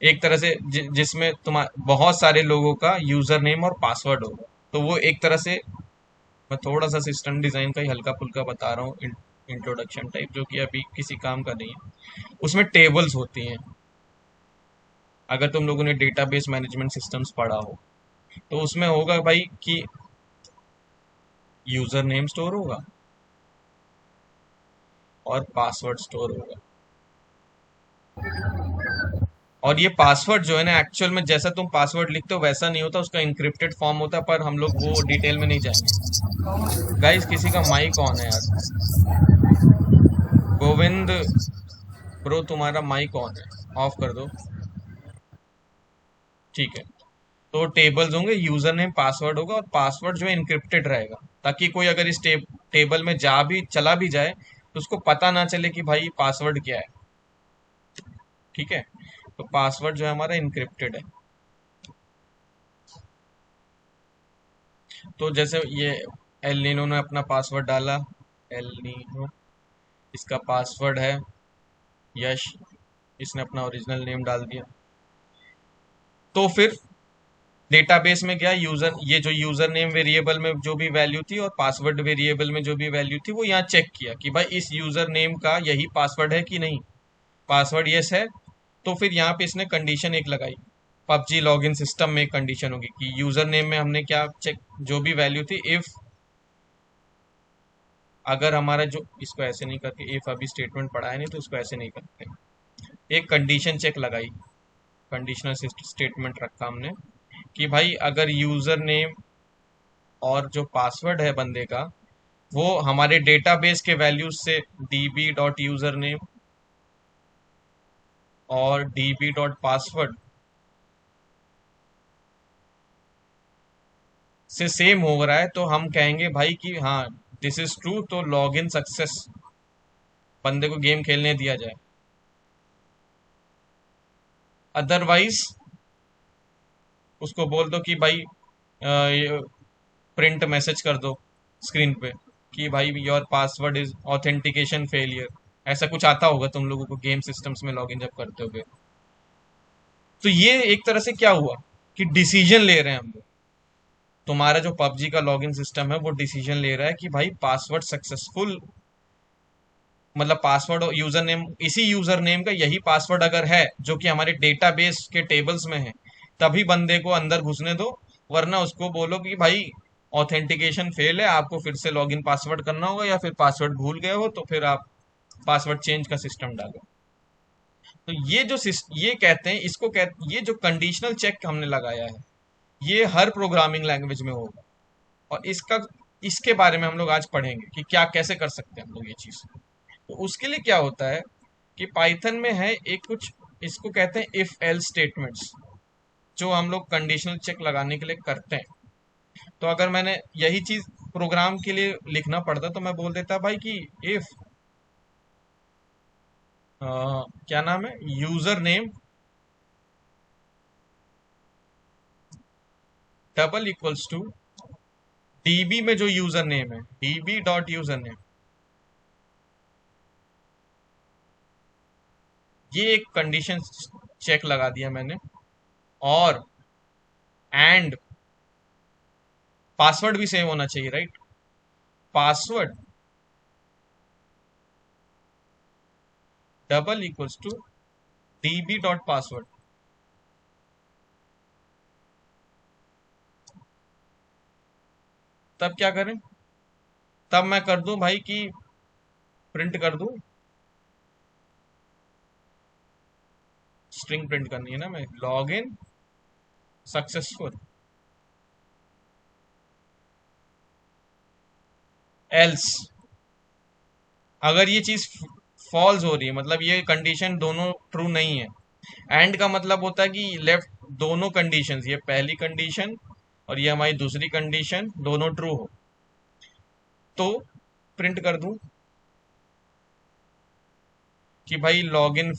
एक तरह से जिसमें बहुत सारे लोगों का यूजर नेम और पासवर्ड होगा। तो वो एक तरह से, मैं थोड़ा सा सिस्टम डिजाइन का ही हल्का फुल्का बता रहा हूँ, इंट्रोडक्शन टाइप, जो कि अभी किसी काम का नहीं है। उसमें टेबल्स होती हैं, अगर तुम लोगों ने डेटाबेस मैनेजमेंट सिस्टम्स पढ़ा हो तो उसमें होगा भाई कि यूजर नेम स्टोर होगा और पासवर्ड स्टोर होगा। और ये पासवर्ड जो है ना, एक्चुअल में जैसा तुम पासवर्ड लिखते हो वैसा नहीं होता, उसका इंक्रिप्टेड फॉर्म होता है, पर हम लोग वो डिटेल में नहीं जाएंगे। गाइस किसी का माइक ऑन है यार, गोविंद ब्रो तुम्हारा माइक ऑन है, ऑफ कर दो। ठीक है, तो टेबल्स होंगे, यूजर नेम पासवर्ड होगा, और पासवर्ड जो है इनक्रिप्टेड रहेगा, ताकि कोई अगर इस टेबल में जा भी चला भी जाए तो उसको पता ना चले कि भाई पासवर्ड क्या है। ठीक है, तो पासवर्ड जो है हमारा इनक्रिप्टेड है। तो जैसे ये एल नीनो ने अपना पासवर्ड डाला, एल नीनो इसका पासवर्ड है यश, इसने अपना ओरिजिनल नेम डाल दिया। तो फिर डेटाबेस में गया, यूजर ये जो यूजर नेम वेरिएबल में जो भी वैल्यू थी और पासवर्ड वेरिएबल में जो भी वैल्यू थी वो यहाँ चेक किया कि भाई इस यूजर नेम का यही पासवर्ड है कि नहीं। पासवर्ड यस है, तो फिर यहाँ पे इसने कंडीशन एक लगाई। पबजी लॉगिन सिस्टम में एक कंडीशन होगी कि यूजर नेम में हमने क्या चेक, जो भी वैल्यू थी, इफ अगर हमारा जो, इसको ऐसे नहीं करके, इफ अभी स्टेटमेंट पढ़ा है नहीं तो इसको ऐसे नहीं करते, एक कंडीशन चेक लगाई, कंडीशनल स्टेटमेंट रखा हमने कि भाई अगर यूजर नेम और जो पासवर्ड है बंदे का वो हमारे डेटाबेस के वैल्यूज से db डॉट यूजर नेम और db डॉट पासवर्ड से सेम हो रहा है, तो हम कहेंगे भाई कि हाँ दिस इज ट्रू, तो लॉग इन सक्सेस, बंदे को गेम खेलने दिया जाए। अदरवाइज उसको बोल दो कि भाई प्रिंट मैसेज कर दो स्क्रीन पे कि भाई your password is authentication failure, ऐसा कुछ आता होगा तुम लोगों को गेम सिस्टम्स में लॉगिन जब करते होगे। तो ये एक तरह से क्या हुआ कि डिसीजन ले रहे हैं हम लोग। तुम्हारा जो पबजी का लॉगिन सिस्टम है वो डिसीजन ले रहा है कि भाई पासवर्ड सक्सेसफुल, मतलब पासवर्ड और यूजर नेम, इसी यूजर नेम का यही पासवर्ड अगर है जो कि हमारे डेटाबेस के टेबल्स में है, तभी बंदे को अंदर घुसने दो, वरना उसको बोलो कि भाई ऑथेंटिकेशन फेल है, आपको फिर से लॉगिन पासवर्ड करना होगा, या फिर पासवर्ड भूल गए हो तो फिर आप पासवर्ड चेंज का सिस्टम डालो। तो ये जो ये कहते हैं, इसको कहते, ये जो कंडीशनल चेक हमने लगाया है ये हर प्रोग्रामिंग लैंग्वेज में होगा, और इसका, इसके बारे में हम लोग आज पढ़ेंगे कि क्या कैसे कर सकते हैं हम लोग ये चीज। तो उसके लिए क्या होता है कि पाइथन में है एक कुछ, इसको कहते हैं इफ एल स्टेटमेंट्स, जो हम लोग कंडीशनल चेक लगाने के लिए करते हैं। तो अगर मैंने यही चीज प्रोग्राम के लिए लिखना पड़ता तो मैं बोल देता भाई कि इफ क्या नाम है, user name double equals to DB में जो यूजर नेम है डीबी डॉट यूजर नेम, ये एक कंडीशन चेक लगा दिया मैंने। और एंड पासवर्ड भी सेम होना चाहिए, right. Password double equals to DB dot password. तब क्या करें, तब मैं कर दूं भाई कि प्रिंट कर दूं, स्ट्रिंग प्रिंट करनी है ना, मैं लॉग इन सक्सेसफुल। एल्स अगर ये चीज फॉल्स हो रही है, मतलब ये कंडीशन दोनों ट्रू नहीं है। एंड का मतलब होता है कि लेफ्ट दोनों कंडीशंस, ये पहली कंडीशन और ये हमारी दूसरी कंडीशन दोनों ट्रू हो, तो प्रिंट कर दूं कि भाई लॉग इन,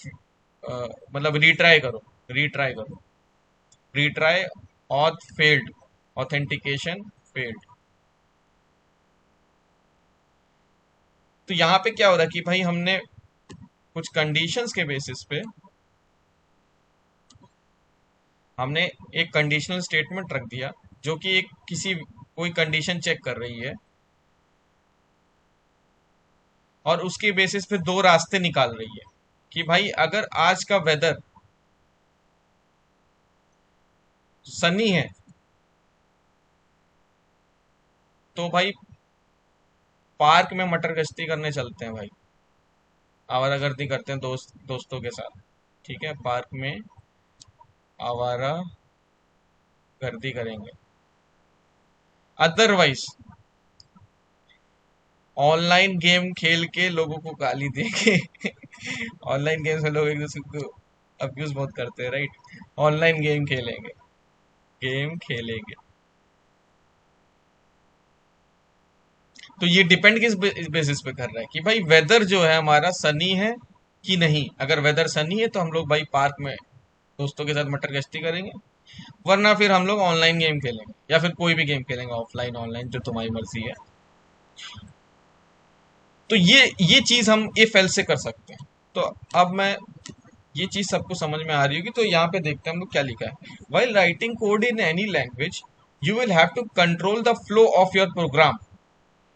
मतलब रीट्राई करो, रीट्राई करो, retry auth failed, authentication failed. तो यहाँ पे क्या हो रहा है कि भाई हमने कुछ कंडीशंस के बेसिस पे हमने एक कंडीशनल स्टेटमेंट रख दिया जो कि एक किसी कोई कंडीशन चेक कर रही है, और उसके बेसिस पे दो रास्ते निकाल रही है कि भाई अगर आज का वेदर सनी है तो भाई पार्क में मटर गश्ती करने चलते हैं भाई, आवारागर्दी करते हैं दोस्तों के साथ। ठीक है, पार्क में आवारा गर्दी करेंगे। अदरवाइज ऑनलाइन गेम खेल के लोगों को गाली देंगे। ऑनलाइन गेम्स में लोग एक दूसरे को अब्यूज बहुत करते हैं, राइट। ऑनलाइन गेम खेलेंगे, गेम खेलेंगे। तो ये डिपेंड किस बेसिस पे कर रहा है कि भाई वेदर जो है हमारा सनी है कि नहीं। अगर वेदर सनी है तो हम लोग भाई पार्क में दोस्तों के साथ मटर गश्ती करेंगे, वरना फिर हम लोग ऑनलाइन गेम खेलेंगे या फिर कोई भी गेम खेलेंगे, ऑफलाइन ऑनलाइन जो तुम्हारी मर्जी है। तो ये चीज हम इफ एल्स से कर सकते हैं। तो अब मैं ये चीज सबको समझ में आ रही होगी, तो यहाँ पे देखते हैं हम लोग क्या लिखा है। While writing code in any language you will have to control the flow of your program.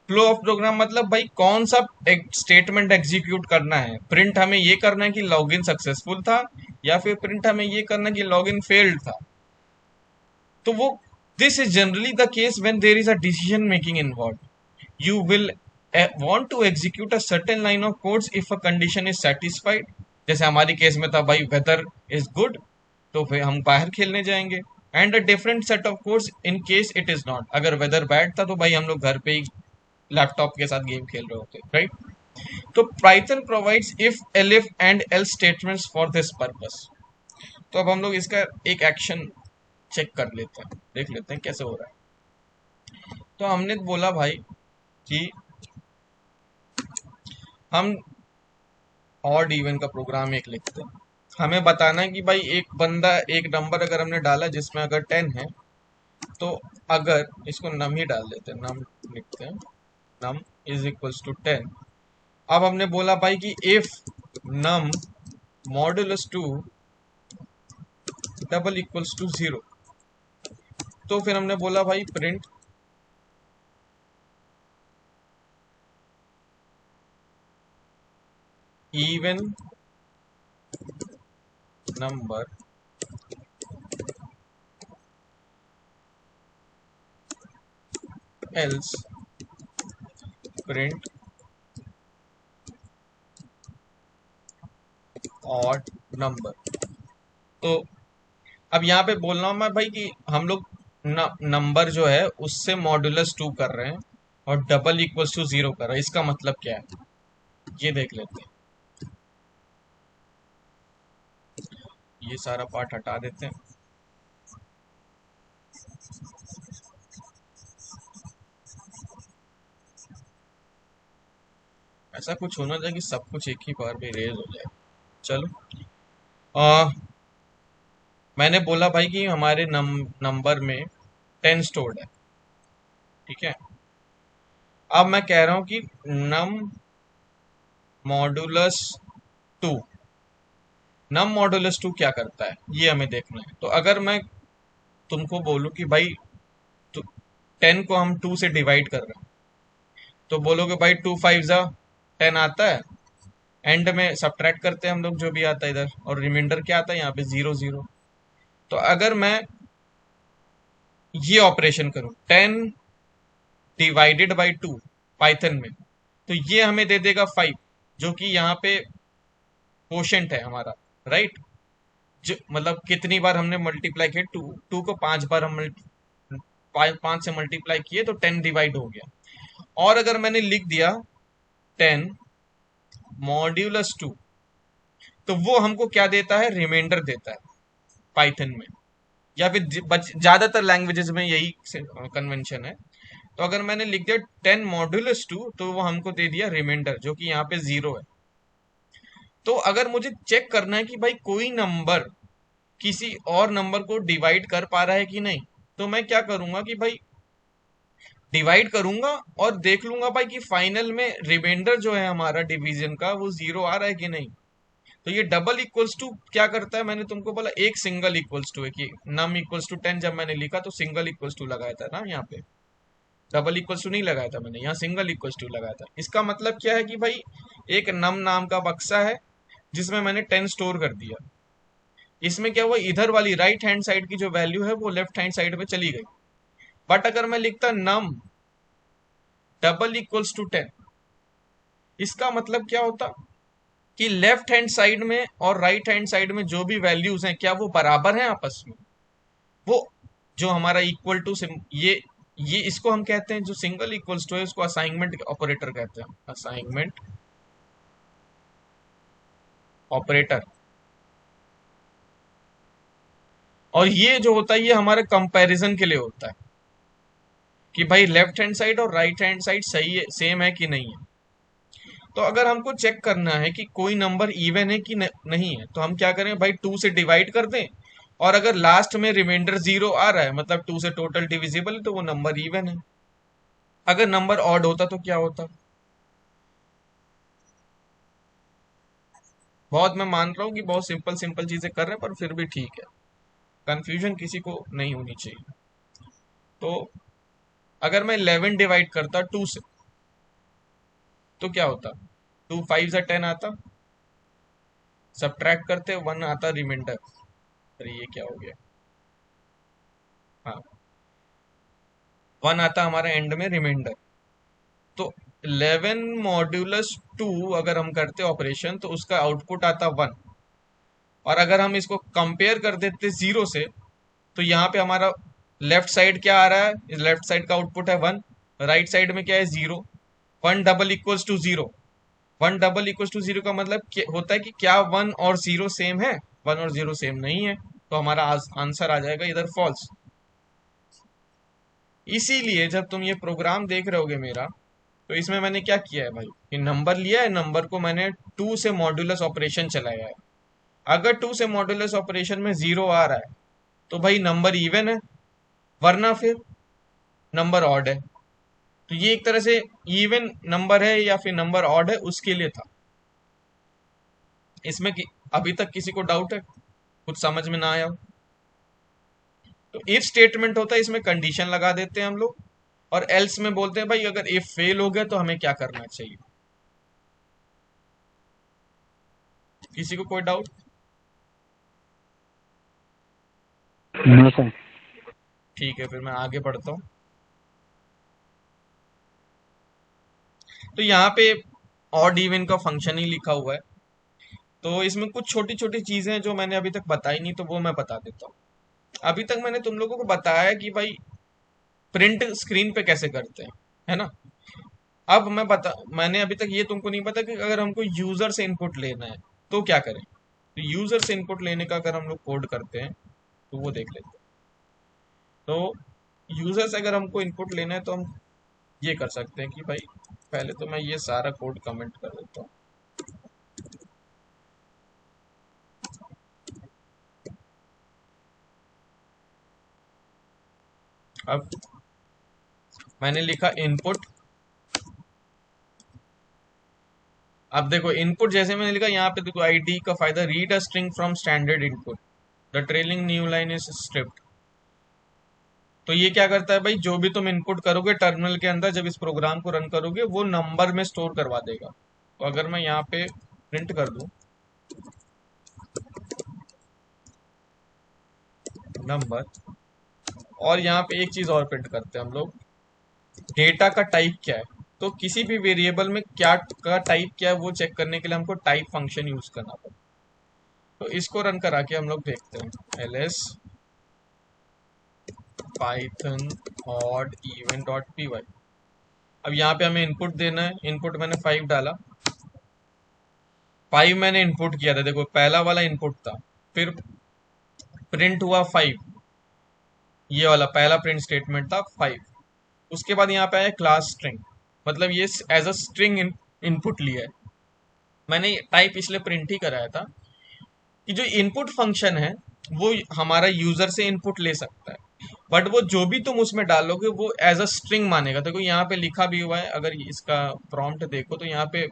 Flow of program मतलब भाई कौन सा स्टेटमेंट एग्जीक्यूट करना है। प्रिंट हमें ये करना है कि लॉगिन सक्सेसफुल था, या फिर प्रिंट हमें ये करना है कि लॉगिन फेल्ड था। तो वो this is generally the case when there is a decision making involve. You will want to execute a certain line of codes if a condition is satisfied। जैसे हमारी केस में था भाई वेदर इज गुड, तो फिर हम बाहर खेलने जाएंगे। And a different set of codes in case it is not. अगर वेदर बैड था तो भाई हम लोग घर पे ही लैपटॉप के साथ गेम खेल रहे होते, राइट। तो Python provides if elif and L statements for this purpose. तो अब हम लोग इसका एक एक्शन चेक कर लेते हैं, देख लेते हैं कैसे हो रहा है। तो हमने बोला भाई कि हम ऑड इवन का प्रोग्राम एक लिखते हैं। हमें बताना है कि भाई एक बंदा एक नंबर अगर हमने डाला जिसमें अगर 10 है, तो अगर इसको नम ही डाल देते हैं, नम लिखते हैं, नम इज इक्वल्स टू 10। अब हमने बोला भाई कि if num modulus 2 double equals to 0, तो फिर हमने बोला भाई print even number else print odd number. तो अब यहाँ पे बोल रहा हूँ मैं भाई कि हम लोग नंबर जो है उससे मॉडुलस 2 कर रहे हैं और डबल इक्वल्स टू 0 कर रहे हैं। इसका मतलब क्या है ये देख लेते हैं। ये सारा पार्ट हटा देते हैं। ऐसा कुछ होना चाहिए कि सब कुछ एक ही बार में इरेज हो जाए। चलो, आ, मैंने बोला भाई कि हमारे नंबर में 10 स्टोर्ड है, ठीक है। अब मैं कह रहा हूं कि नम मॉडुलस 2, नम मॉडुलस 2 क्या करता है ये हमें देखना है। तो अगर मैं तुमको बोलूं कि भाई तो 10 को हम 2 से डिवाइड कर रहे हैं, तो बोलोगे भाई 2 5 जा 10 आता है। एंड में सब्ट्रैक्ट करते हैं हम लोग जो भी आता है इधर, और रिमाइंडर क्या आता है यहाँ पे 0 0। तो अगर मैं ये ऑपरेशन करूं 10 डिवाइडेड बाई 2 पाइथन में, तो ये हमें दे देगा 5, जो कि यहाँ पे कोशेंट है हमारा, राइट। जो मतलब कितनी बार हमने मल्टीप्लाई किया, 2 को 5 बार हम 5 से मल्टीप्लाई किए तो 10 डिवाइड हो गया। और अगर मैंने लिख दिया 10 मॉड्यूलस 2, तो वो हमको क्या देता है, रिमाइंडर देता है पाइथन में, या फिर ज्यादातर लैंग्वेजेस में यही कन्वेंशन है। तो अगर मैंने लिख दिया 10 मॉड्यूलस 2, तो वो हमको दे दिया रिमाइंडर जो कि यहाँ पे 0 है। तो अगर मुझे चेक करना है कि भाई कोई नंबर किसी और नंबर को डिवाइड कर पा रहा है कि नहीं, तो मैं क्या करूंगा कि भाई डिवाइड करूंगा और देख लूंगा भाई कि फाइनल में रिमाइंडर जो है हमारा डिवीजन का वो 0 आ रहा है कि नहीं। तो ये डबल इक्वल्स टू क्या करता है, मैंने तुमको बोला एक सिंगल इक्वल्स टू है कि नम इक्वल्स टू 10 जब मैंने लिखा तो सिंगल इक्वल्स टू लगाया था ना, यहाँ पे डबल इक्वल्स टू नहीं लगाया था मैंने, यहाँ सिंगल इक्वल्स टू लगाया था। इसका मतलब क्या है कि भाई एक नम नाम का बक्सा है जिसमें मैंने 10 स्टोर कर दिया। इसमें क्या हुआ, इधर वाली राइट हैंड साइड की जो वैल्यू है वो लेफ्ट हैंड साइड में चली गई। बट अगर मैं लिखता नम डबल इक्वल्स टू 10, इसका मतलब क्या होता कि लेफ्ट हैंड साइड में और राइट हैंड साइड में जो भी वैल्यूज हैं क्या वो बराबर हैं आपस में। वो जो हमारा इक्वल टू ये इसको हम कहते हैं, जो सिंगल इक्वल्स टू है उसको असाइनमेंट ऑपरेटर कहते हैं, असाइनमेंट ऑपरेटर। और ये जो होता है ये हमारे कंपैरिजन के लिए होता है। कि भाई लेफ्ट हैंड साइड और राइट हैंड साइड सही है, सेम है कि नहीं है। तो अगर हमको चेक करना है कि कोई नंबर इवन है कि नहीं है, तो हम क्या करें भाई, 2 से डिवाइड कर दें, और अगर लास्ट में रिमाइंडर 0 आ रहा है, मतलब 2 से टोटल डिविजिबल है, तो वो नंबर इवन है। अगर नंबर ऑड होता तो क्या होता। बहुत, मैं मान रहा हूँ कि बहुत सिंपल सिंपल चीजें कर रहे हैं, पर फिर भी ठीक है, कंफ्यूजन किसी को नहीं होनी चाहिए। तो अगर मैं 11 डिवाइड करता 2 से, तो क्या होता, 2 5 से 10 आता, सब्ट्रैक्ट करते 1 आता रिमाइंडर। अरे ये क्या हो गया, हाँ 1 आता हमारा एंड में रिमाइंडर। तो 11 मॉड्यूलस 2 अगर हम करते ऑपरेशन, तो उसका आउटपुट आता 1। और अगर हम इसको कंपेयर कर देते 0 से, तो यहाँ पे हमारा लेफ्ट साइड क्या आ रहा है, लेफ्ट साइड का आउटपुट है 1, राइट साइड में क्या है 0। 1 double equals to 0, 1 double equals to 0 का मतलब होता है कि क्या 1 और 0 सेम है, 1 और 0 सेम नहीं है, तो हमारा आंसर आ जाएगा इधर फॉल्स। इसीलिए जब तुम ये प्रोग्राम देख रहे होगे मेरा, तो इसमें मैंने क्या किया है भाई, ये नंबर लिया है, नंबर को मैंने 2 से मॉड्यूलस ऑपरेशन चलाया है। अगर 2 से मॉड्यूलस ऑपरेशन में 0 आ रहा है, तो भाई नंबर इवन है, वरना फिर नंबर ऑड है। तो ये एक तरह से इवन नंबर है या फिर नंबर ऑड है उसके लिए था। इसमें अभी तक किसी को डाउट है, कुछ समझ में ना आया हो? तो इफ स्टेटमेंट होता है, इसमें कंडीशन लगा देते हैं हम लोग, और एल्स में बोलते हैं भाई अगर इफ फेल हो गया तो हमें क्या करना चाहिए। किसी को कोई डाउट? No sir. ठीक है, फिर मैं आगे बढ़ता हूँ। तो यहाँ पे ऑड इवन का फंक्शन ही लिखा हुआ है, तो इसमें कुछ छोटी छोटी चीजें जो मैंने अभी तक बताई नहीं, तो वो मैं बता देता हूँ। अभी तक मैंने तुम लोगों को बताया कि भाई प्रिंट स्क्रीन पे कैसे करते हैं, है ना। अब मैंने अभी तक ये तुमको नहीं पता कि अगर हमको यूजर से इनपुट लेना है तो क्या करें। तो यूजर से इनपुट लेने का अगर हम लोग कोड करते हैं, तो वो देख लेते हैं। तो यूजर से अगर हमको इनपुट लेना है, तो हम ये कर सकते हैं कि भाई पहले तो मैं ये सारा कोड कमेंट कर देता हूँ। अब मैंने लिखा इनपुट। अब देखो इनपुट जैसे मैंने लिखा, यहाँ पे देखो आईडी का फायदा, read a string from standard input, the trailing new line is stripped. तो ये क्या करता है भाई, जो भी तुम इनपुट करोगे टर्मिनल के अंदर, जब इस प्रोग्राम को रन करोगे, वो नंबर में स्टोर करवा देगा। तो अगर मैं यहाँ पे प्रिंट कर दूं नंबर, और यहाँ पे एक चीज और प्रिंट करते हैं हम लोग, डेटा का टाइप क्या है। तो किसी भी वेरिएबल में क्या का टाइप क्या है, वो चेक करने के लिए हमको टाइप फंक्शन यूज करना पड़ता है। तो इसको रन करा के हम लोग देखते हैं, ls python odd even dot py। अब यहाँ पे हमें इनपुट देना है, इनपुट मैंने 5 डाला, 5 मैंने इनपुट किया था, देखो पहला वाला इनपुट था, फिर प्रिंट हुआ 5, ये वाला पहला प्रिंट स्टेटमेंट था 5। उसके बाद यहाँ पे आया क्लास स्ट्रिंग, मतलब ये एज अ स्ट्रिंग इनपुट लिया है। मैंने टाइप इसलिए प्रिंट ही कराया था कि जो इनपुट फंक्शन है वो हमारा यूजर से इनपुट ले सकता है, बट वो जो भी तुम उसमें डालोगे वो एज अ स्ट्रिंग मानेगा। देखो यहाँ पे लिखा भी हुआ है, अगर इसका प्रॉम्प्ट देखो तो यहाँ पे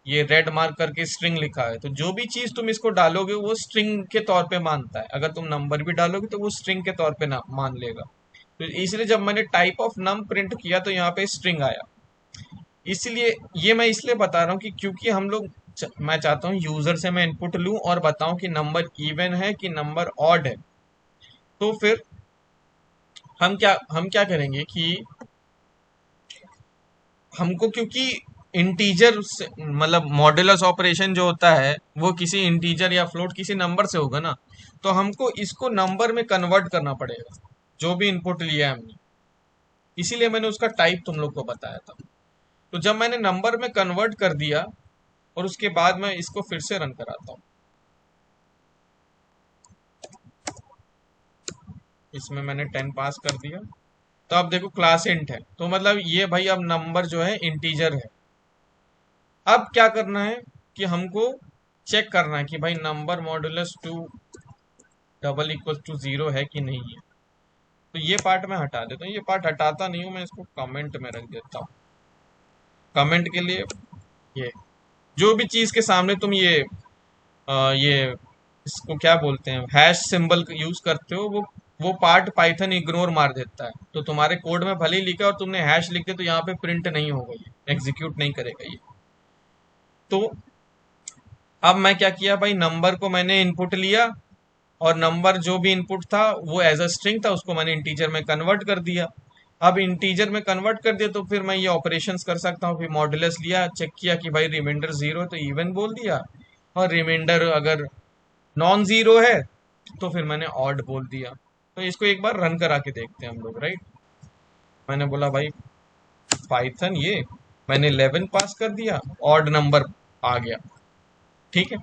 ये रेड मार्क करके स्ट्रिंग लिखा है। तो जो भी चीज तुम इसको डालोगे वो स्ट्रिंग के तौर पे मानता है, अगर तुम नंबर भी डालोगे तो वो स्ट्रिंग के तौर पे ना मान लेगा। तो इसलिए जब मैंने टाइप ऑफ नम प्रिंट किया तो यहाँ पे स्ट्रिंग आया। इसलिए ये मैं इसलिए बता रहा हूँ कि क्योंकि हम लोग मैं चाहता हूँ यूजर से मैं इनपुट लूं और बताऊं कि नंबर इवन है कि नंबर ऑड है। तो फिर हम क्या करेंगे कि हमको, क्योंकि इंटीजर मतलब मॉड्यूलस ऑपरेशन जो होता है वो किसी इंटीजर या फ्लोट किसी नंबर से होगा ना, तो हमको इसको नंबर में कन्वर्ट करना पड़ेगा जो भी इनपुट लिया है हमने। इसीलिए मैंने उसका टाइप तुम लोग को बताया था। तो जब मैंने नंबर में कन्वर्ट कर दिया, और उसके बाद मैं इसको फिर से रन कराता हूँ, इसमें मैंने 10 पास कर दिया, तो अब देखो क्लास इंट है, तो मतलब ये भाई अब नंबर जो है इंटीजर है। अब क्या करना है कि हमको चेक करना है कि भाई number modulus two double equal to zero है कि नहीं है। तो ये पार्ट मैं हटा देता हूँ, ये पार्ट हटाता नहीं हूँ मैं, इसको कमेंट में रख देता हूँ। कमेंट के लिए ये जो भी चीज के सामने तुम ये इसको क्या बोलते हैं, हैश सिंबल यूज करते हो, वो पार्ट पाइथन इग्नोर मार देता है। तो तुम्हारे कोड में भले ही लिखा और तुमने हैश लिख दिया तो यहाँ पे प्रिंट नहीं होगा, ये एग्जीक्यूट नहीं करेगा ये। तो अब मैं क्या किया भाई, नंबर को मैंने इनपुट लिया और नंबर जो भी इनपुट था वो एज अ स्ट्रिंग था, उसको मैंने इंटीजर में कन्वर्ट कर दिया। अब इंटीजर में कन्वर्ट कर दिया तो फिर मैं ये ऑपरेशंस कर सकता हूँ। फिर मॉडुलस लिया, चेक किया कि भाई रिमाइंडर जीरो है तो इवन बोल दिया, और रिमाइंडर अगर नॉन जीरो है तो फिर मैंने ऑड बोल दिया। तो इसको एक बार रन करा के देखते हैं हम लोग, राइट। मैंने बोला भाई पाइथन ये मैंने 11 पास कर दिया, ऑड नंबर आ गया, ठीक है।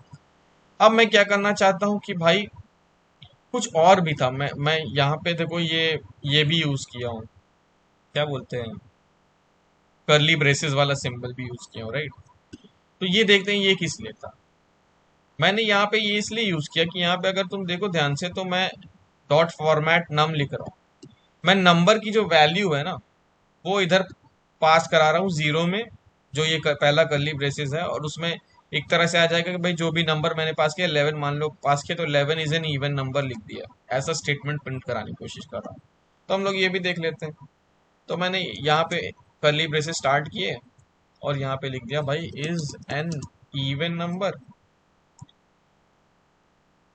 अब मैं क्या करना चाहता हूँ कि भाई कुछ और भी था, मैं यहाँ पे देखो ये भी यूज किया हूँ, क्या बोलते हैं, कर्ली ब्रेसेस वाला सिंबल भी यूज किया हूँ, राइट। तो ये देखते हैं ये किस लिए था। मैंने यहाँ पे ये इसलिए यूज किया कि यहाँ पे अगर तुम देखो ध्यान से तो मैं डॉट फॉर्मेट नम लिख रहा हूँ। मैं नंबर की जो वैल्यू है ना वो इधर पास करा रहा हूँ जीरो में, जो ये पहला कर्ली ब्रेसेस है, और उसमें एक तरह से आ जाएगा कि भाई जो भी नंबर मैंने पास किया 11 मान लो पास किया, तो 11 इज एन इवन नंबर लिख दिया, ऐसा स्टेटमेंट प्रिंट कराने की कोशिश कर रहा हूँ। तो हम लोग ये भी देख लेते हैं। तो मैंने यहाँ पे कर्ली ब्रेसेस स्टार्ट किए और यहाँ पे लिख दिया भाई इज एन इवन नंबर,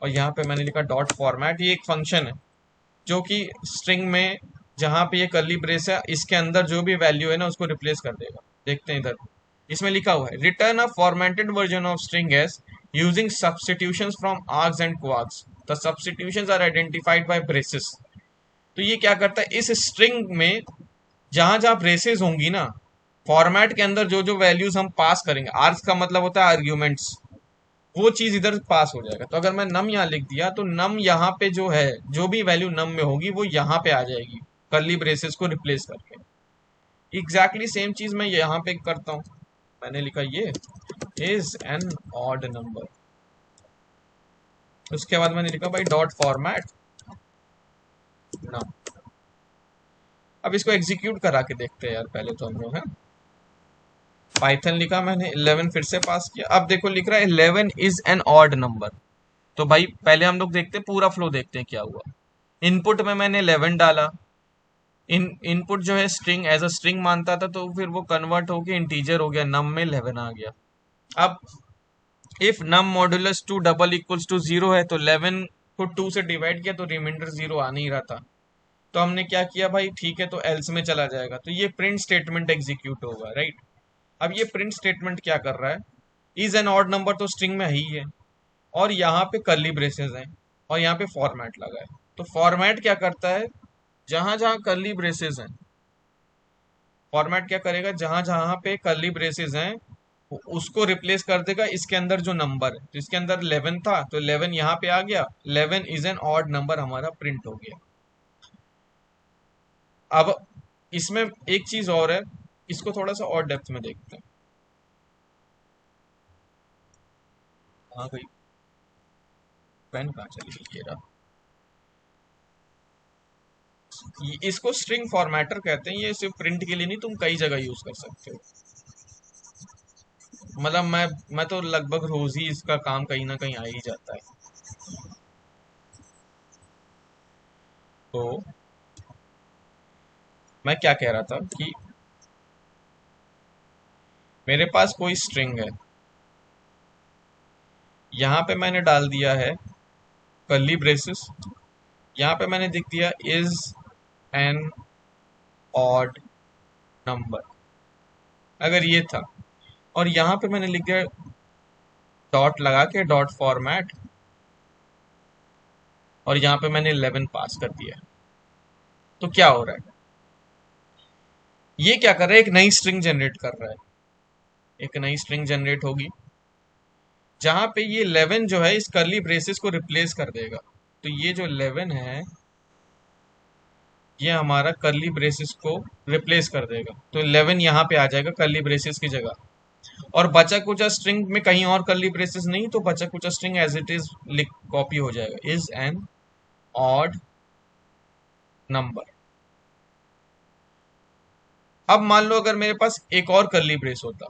और यहाँ पे मैंने लिखा डॉट फॉर्मेट। ये एक फंक्शन है जो कि स्ट्रिंग में जहां पे ये कर्ली ब्रेस है इसके अंदर जो भी वैल्यू है ना उसको रिप्लेस कर देगा। देखते हैं इधर, इसमें लिखा हुआ है return a formatted version of string s using substitutions from args and kwargs, the substitutions are identified by braces. तो ये क्या करता है, इस स्ट्रिंग में जहां जहां ब्रेसेस होंगी ना, फॉर्मेट के अंदर जो जो वैल्यूज हम पास करेंगे, आर्ग्स का मतलब होता है आर्ग्यूमेंट्स, वो चीज इधर पास हो जाएगा। तो अगर मैं नम यहाँ लिख दिया तो नम यहाँ पे जो है, जो भी वैल्यू नम में होगी वो यहाँ पे आ जाएगी कर्ली ब्रेसेस को रिप्लेस करके। एग्जैक्टली सेम चीज मैं यहाँ पे करता हूँ। मैंने लिखा ये इज एन ऑड नंबर, उसके बाद मैंने लिखा भाई डॉट फॉर्मेट नम। अब इसको एग्जीक्यूट करा के देखते हैं यार, पहले तो हम लोग हैं पाइथन लिखा मैंने 11 फिर से पास किया। अब देखो लिख रहा है 11 इज एन ऑड नंबर। तो भाई पहले हम लोग देखते हैं, पूरा फ्लो देखते हैं क्या हुआ। इनपुट में मैंने 11 डाला, इनपुट जो है स्ट्रिंग एज अ स्ट्रिंग मानता था, तो फिर वो कन्वर्ट होके इंटीजर हो गया, नम में 11 आ गया। अब if num modulus two double equals to zero है तो 11 को 2 से डिवाइड किया तो रिमाइंडर जीरो आ नहीं रहा था। तो हमने क्या किया भाई, ठीक है तो एल्स में चला जाएगा, तो ये प्रिंट स्टेटमेंट एग्जीक्यूट होगा, राइट। अब ये प्रिंट स्टेटमेंट क्या कर रहा है, इज एन ऑड नंबर तो स्ट्रिंग में ही है, और यहाँ पे कर्ली ब्रेसेस हैं और यहाँ पे फॉर्मेट लगा है। तो फॉर्मेट क्या करता है, जहां जहां कर्ली ब्रेसेस हैं, फॉर्मेट क्या करेगा, जहां जहां पे कर्ली ब्रेसेस हैं उसको रिप्लेस कर देगा इसके अंदर जो नंबर है। तो इसके अंदर 11 था तो 11 यहाँ पे आ गया, 11 इज एन ऑड नंबर हमारा प्रिंट हो गया। अब इसमें एक चीज और है, इसको थोड़ा सा और डेप्थ में देखते हैं। हाँ भाई पेन कहाँ चली गई, ये रहा। इसको स्ट्रिंग फॉर्मेटर कहते हैं, ये सिर्फ प्रिंट के लिए नहीं, तुम कई जगह यूज कर सकते हो। मतलब मैं तो लगभग रोज ही इसका काम कहीं ना कहीं आ ही जाता है। तो मैं क्या कह रहा था कि मेरे पास कोई स्ट्रिंग है, यहाँ पे मैंने डाल दिया है कर्ली ब्रेसेस, यहाँ पे मैंने लिख दिया इज एन ऑड नंबर, अगर ये था, और यहाँ पे मैंने लिख दिया डॉट लगा के डॉट फॉर्मेट, और यहाँ पे मैंने 11 पास कर दिया। तो क्या हो रहा है, ये क्या कर रहा है, एक नई स्ट्रिंग जनरेट कर रहा है। एक नई स्ट्रिंग जनरेट होगी जहां पे ये 11 जो है इस कर्ली ब्रेसेस को रिप्लेस कर देगा। तो ये जो 11 है ये हमारा कर्ली ब्रेसेस को रिप्लेस कर देगा, तो 11 यहाँ पे आ जाएगा कर्ली ब्रेसेस की जगह। और बचा कुचा स्ट्रिंग में कहीं और कर्ली ब्रेसेस नहीं, तो बचा कुचा string as it is copy हो जाएगा, इज एन ऑड नंबर। अब मान लो अगर मेरे पास एक और कर्ली ब्रेस होता,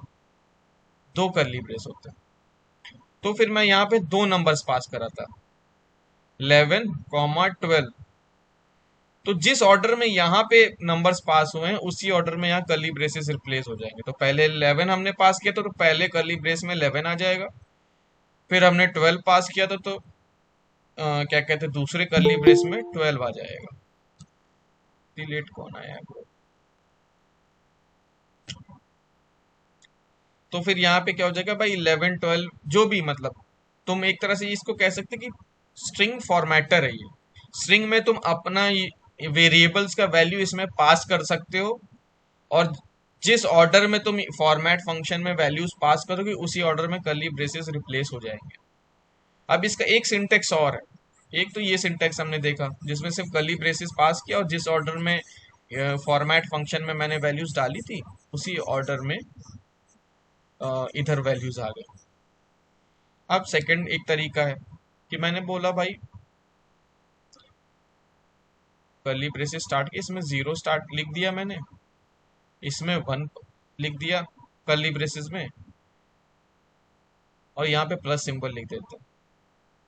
दो कर्ली ब्रेस होते, तो फिर मैं यहाँ पे दो नंबर्स पास करा था, 11, 12। तो जिस ऑर्डर में यहाँ पे नंबर्स पास हुए हैं उसी ऑर्डर में यहाँ कर्ली ब्रेसेस रिप्लेस हो जाएंगे। तो पहले 11 हमने पास किया तो पहले कर्ली ब्रेस में 11 आ जाएगा। फिर हमने 12 पास किया तो क्या कहते हैं, दूसरे कर्ली ब्रेस में 12 आ जाएगा। लेट कौन आया है? तो फिर यहाँ पे क्या हो जाएगा भाई, 11, 12 जो भी, मतलब तुम एक तरह से इसको कह सकते कि स्ट्रिंग फॉर्मेटर है ये। स्ट्रिंग में तुम अपना वेरिएबल्स का वैल्यू इसमें पास कर सकते हो, और जिस ऑर्डर में तुम फॉर्मेट फंक्शन में वैल्यूज पास करोगे उसी ऑर्डर में कर्ली ब्रेसेस रिप्लेस हो जाएंगे। अब इसका एक सिंटेक्स और है। एक तो ये सिंटेक्स हमने देखा जिसमें सिर्फ कर्ली ब्रेसेस पास किया और जिस ऑर्डर में फॉर्मेट फंक्शन में मैंने वैल्यूज डाली थी उसी ऑर्डर में इधर वैल्यूज आ गए। अब सेकंड एक तरीका है कि मैंने बोला भाई कर्ली ब्रेसेस स्टार्ट किया, इसमें 0 स्टार्ट लिख दिया मैंने, इसमें 1 लिख दिया कर्ली ब्रेसेस में, और यहाँ पे प्लस सिंबल लिख देते हैं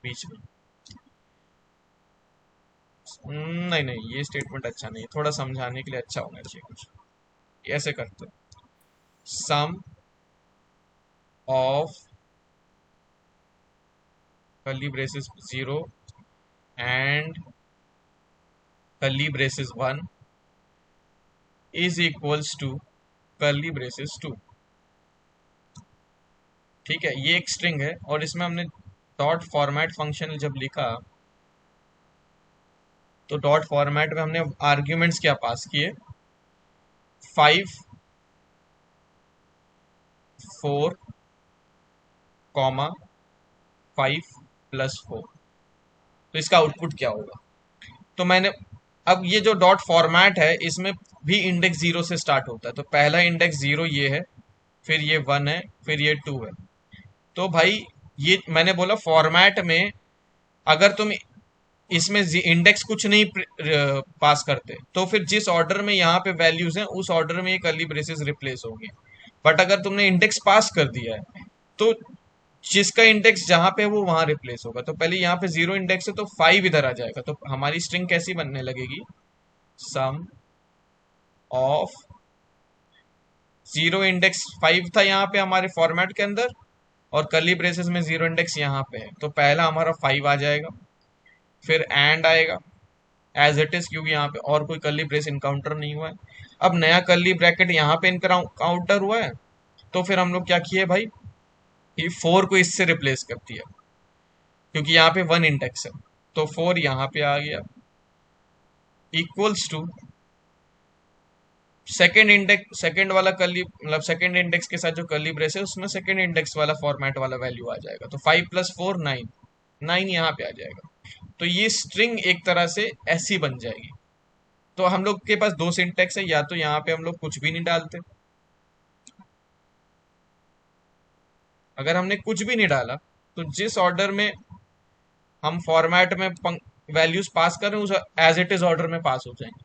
बीच में। नहीं नहीं, ये स्टेटमेंट अच्छा नहीं है, थोड़ा समझाने के लिए अच्छा होना चाहिए कुछ। ऐसे करते, sum of curly braces 0 and curly braces 1 is equals to curly braces 2। ठीक है, ये एक स्ट्रिंग है और इसमें हमने डॉट फॉर्मेट फंक्शन जब लिखा तो डॉट फॉर्मेट में हमने आर्ग्यूमेंट्स क्या पास किए, 5, 4, 5 + 4। तो इसका आउटपुट क्या होगा, तो मैंने अब ये जो डॉट फॉर्मेट है इसमें भी इंडेक्स 0 से स्टार्ट होता है, तो पहला इंडेक्स 0 ये है, फिर ये 1 है, फिर ये 2 है। तो भाई ये मैंने बोला फॉर्मेट में अगर तुम इसमें इंडेक्स कुछ नहीं पास करते तो फिर जिस ऑर्डर में यहाँ पे वैल्यूज हैं उस ऑर्डर में ये कर्ली ब्रेसेस रिप्लेस होगी। बट अगर तुमने इंडेक्स पास कर दिया है तो जिसका इंडेक्स जहां पे है वो वहां रिप्लेस होगा। तो पहले यहाँ पे 0 इंडेक्स है तो 5 इधर आ जाएगा, तो हमारी स्ट्रिंग कैसी बनने लगेगी, सम ऑफ 0 इंडेक्स 5 था यहाँ पे हमारे फॉर्मेट के अंदर, और कर्ली ब्रेसेस में 0 इंडेक्स यहाँ पे है, तो पहला हमारा 5 आ जाएगा। फिर एंड आएगा एज इट इज, क्योंकि यहाँ पे और कोई कर्ली ब्रेस इनकाउंटर नहीं हुआ है। अब नया कर्ली ब्रैकेट यहाँ पे इनकाउंटर हुआ है, तो फिर हम लोग क्या किए भाई, ये 4 को इससे रिप्लेस कर दिया क्योंकि यहाँ पे 1 इंडेक्स है, तो 4 यहाँ पे आ गया, equals to second index, second वाला कर्ली मतलब सेकेंड इंडेक्स के साथ जो कर्ली ब्रेस है उसमें सेकेंड इंडेक्स वाला फॉर्मेट वाला वैल्यू आ जाएगा, तो 5 + 4 9, 9 यहाँ पे आ जाएगा। तो ये स्ट्रिंग एक तरह से ऐसी बन जाएगी। तो हम लोग के पास दो सिंटेक्स है, या तो यहाँ पे हम लोग कुछ भी नहीं डालते, अगर हमने कुछ भी नहीं डाला तो जिस ऑर्डर में हम फॉर्मेट में वैल्यूज पास कर रहे हैं उस एज इट इज ऑर्डर में पास हो जाएंगे।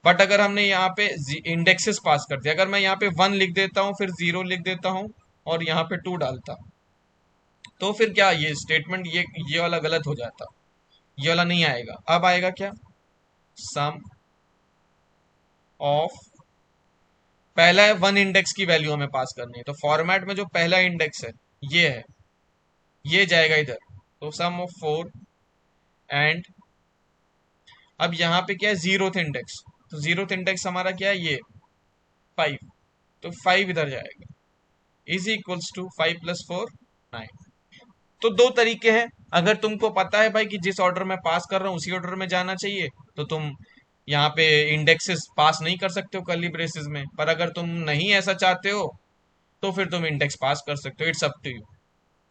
बट अगर हमने यहाँ पे इंडेक्सेस पास कर दिया, अगर मैं यहाँ पे 1 लिख देता हूँ फिर 0 लिख देता हूँ और यहाँ पे 2 डालता, तो फिर क्या ये स्टेटमेंट ये वाला गलत हो जाता, ये वाला नहीं आएगा। अब आएगा क्या, सम ऑफ, पहला है 1 इंडेक्स की वैल्यू हमें पास करनी है, तो फॉर्मेट में जो पहला इंडेक्स है ये है, ये जाएगा इधर, तो सम ऑफ 4 एंड अब यहाँ पे क्या है 0th इंडेक्स, तो 0th इंडेक्स हमारा क्या है ये 5, तो 5 इधर जाएगा, इज इक्वल्स टू 5 + 4 9। तो दो तरीके हैं, अगर तुमको पता है भाई कि जिस ऑर्डर में पास कर रहा हूँ उसी ऑर्डर में जाना चाहिए तो तुम यहाँ पे इंडेक्सेस पास नहीं कर सकते हो कर्ली ब्रेसेस में, पर अगर तुम नहीं ऐसा चाहते हो तो फिर तुम इंडेक्स पास कर सकते हो, इट्स अप टू यू।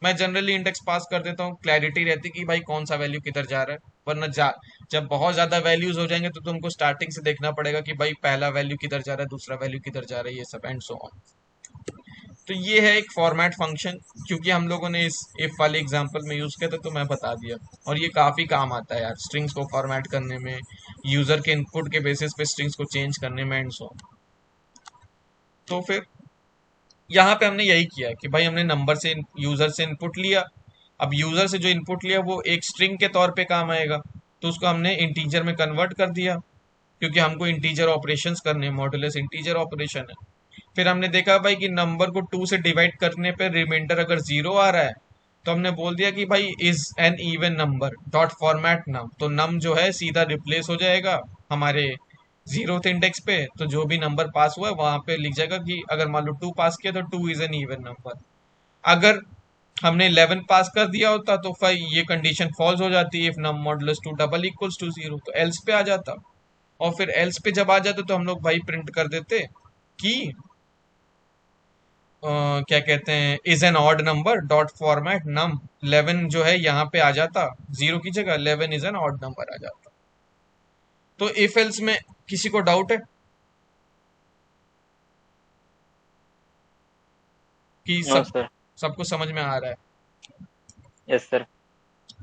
मैं जनरली इंडेक्स पास कर देता हूँ, क्लैरिटी रहती कि भाई कौन सा वैल्यू किधर जा रहा है, वरना जब बहुत ज्यादा वैल्यूज हो जाएंगे तो तुमको स्टार्टिंग से देखना पड़ेगा कि भाई पहला वैल्यू किधर जा रहा है, दूसरा वैल्यू किधर जा रहा है, ये सब एंड सो ऑन। तो ये है एक फॉर्मेट फंक्शन, क्योंकि हम लोगों ने इस इफ वाले एग्जांपल में यूज किया था तो मैं बता दिया। और ये काफी काम आता है यार, स्ट्रिंग्स को फॉर्मेट करने में, यूजर के इनपुट के बेसिस पे स्ट्रिंग्स को चेंज करने में एंड सो ऑन। तो फिर यहाँ पे हमने यही किया कि भाई हमने नंबर से यूजर से इनपुट लिया। अब यूजर से जो इनपुट लिया वो एक स्ट्रिंग के तौर पे काम आएगा, तो उसको हमने इंटीजर में कन्वर्ट कर दिया, क्योंकि हमको इंटीजर ऑपरेशंस करने, मॉडुलस इंटीजर ऑपरेशन है। फिर हमने देखा भाई कि नंबर को 2 से डिवाइड करने पे रिमाइंडर अगर 0 आ रहा है तो हमने बोल दिया कि भाई is an even number dot format num, तो नम जो है सीधा रिप्लेस हो जाएगा हमारे 0th इंडेक्स पे, तो जो भी नंबर पास हुआ है वहां पे लिख जाएगा कि अगर मान लो 2 पास किया तो 2 इज एन इवन नंबर। अगर हमने 11 पास कर दिया होता तो फिर ये कंडीशन फॉल्स हो जाती, if num modulus 2 double equals to 0, तो एल्स पे आ जाता। और फिर एल्स पे जब आ जाता तो हम लोग भाई प्रिंट कर देते कि क्या कहते हैं, is an odd number dot format num 11 जो है यहाँ पे आ जाता, 0 की जगह 11 इज एन ऑड नंबर आ जाता। तो इफ एल्स में किसी को डाउट है कि नो सर। सबको समझ में आ रहा है? Yes sir.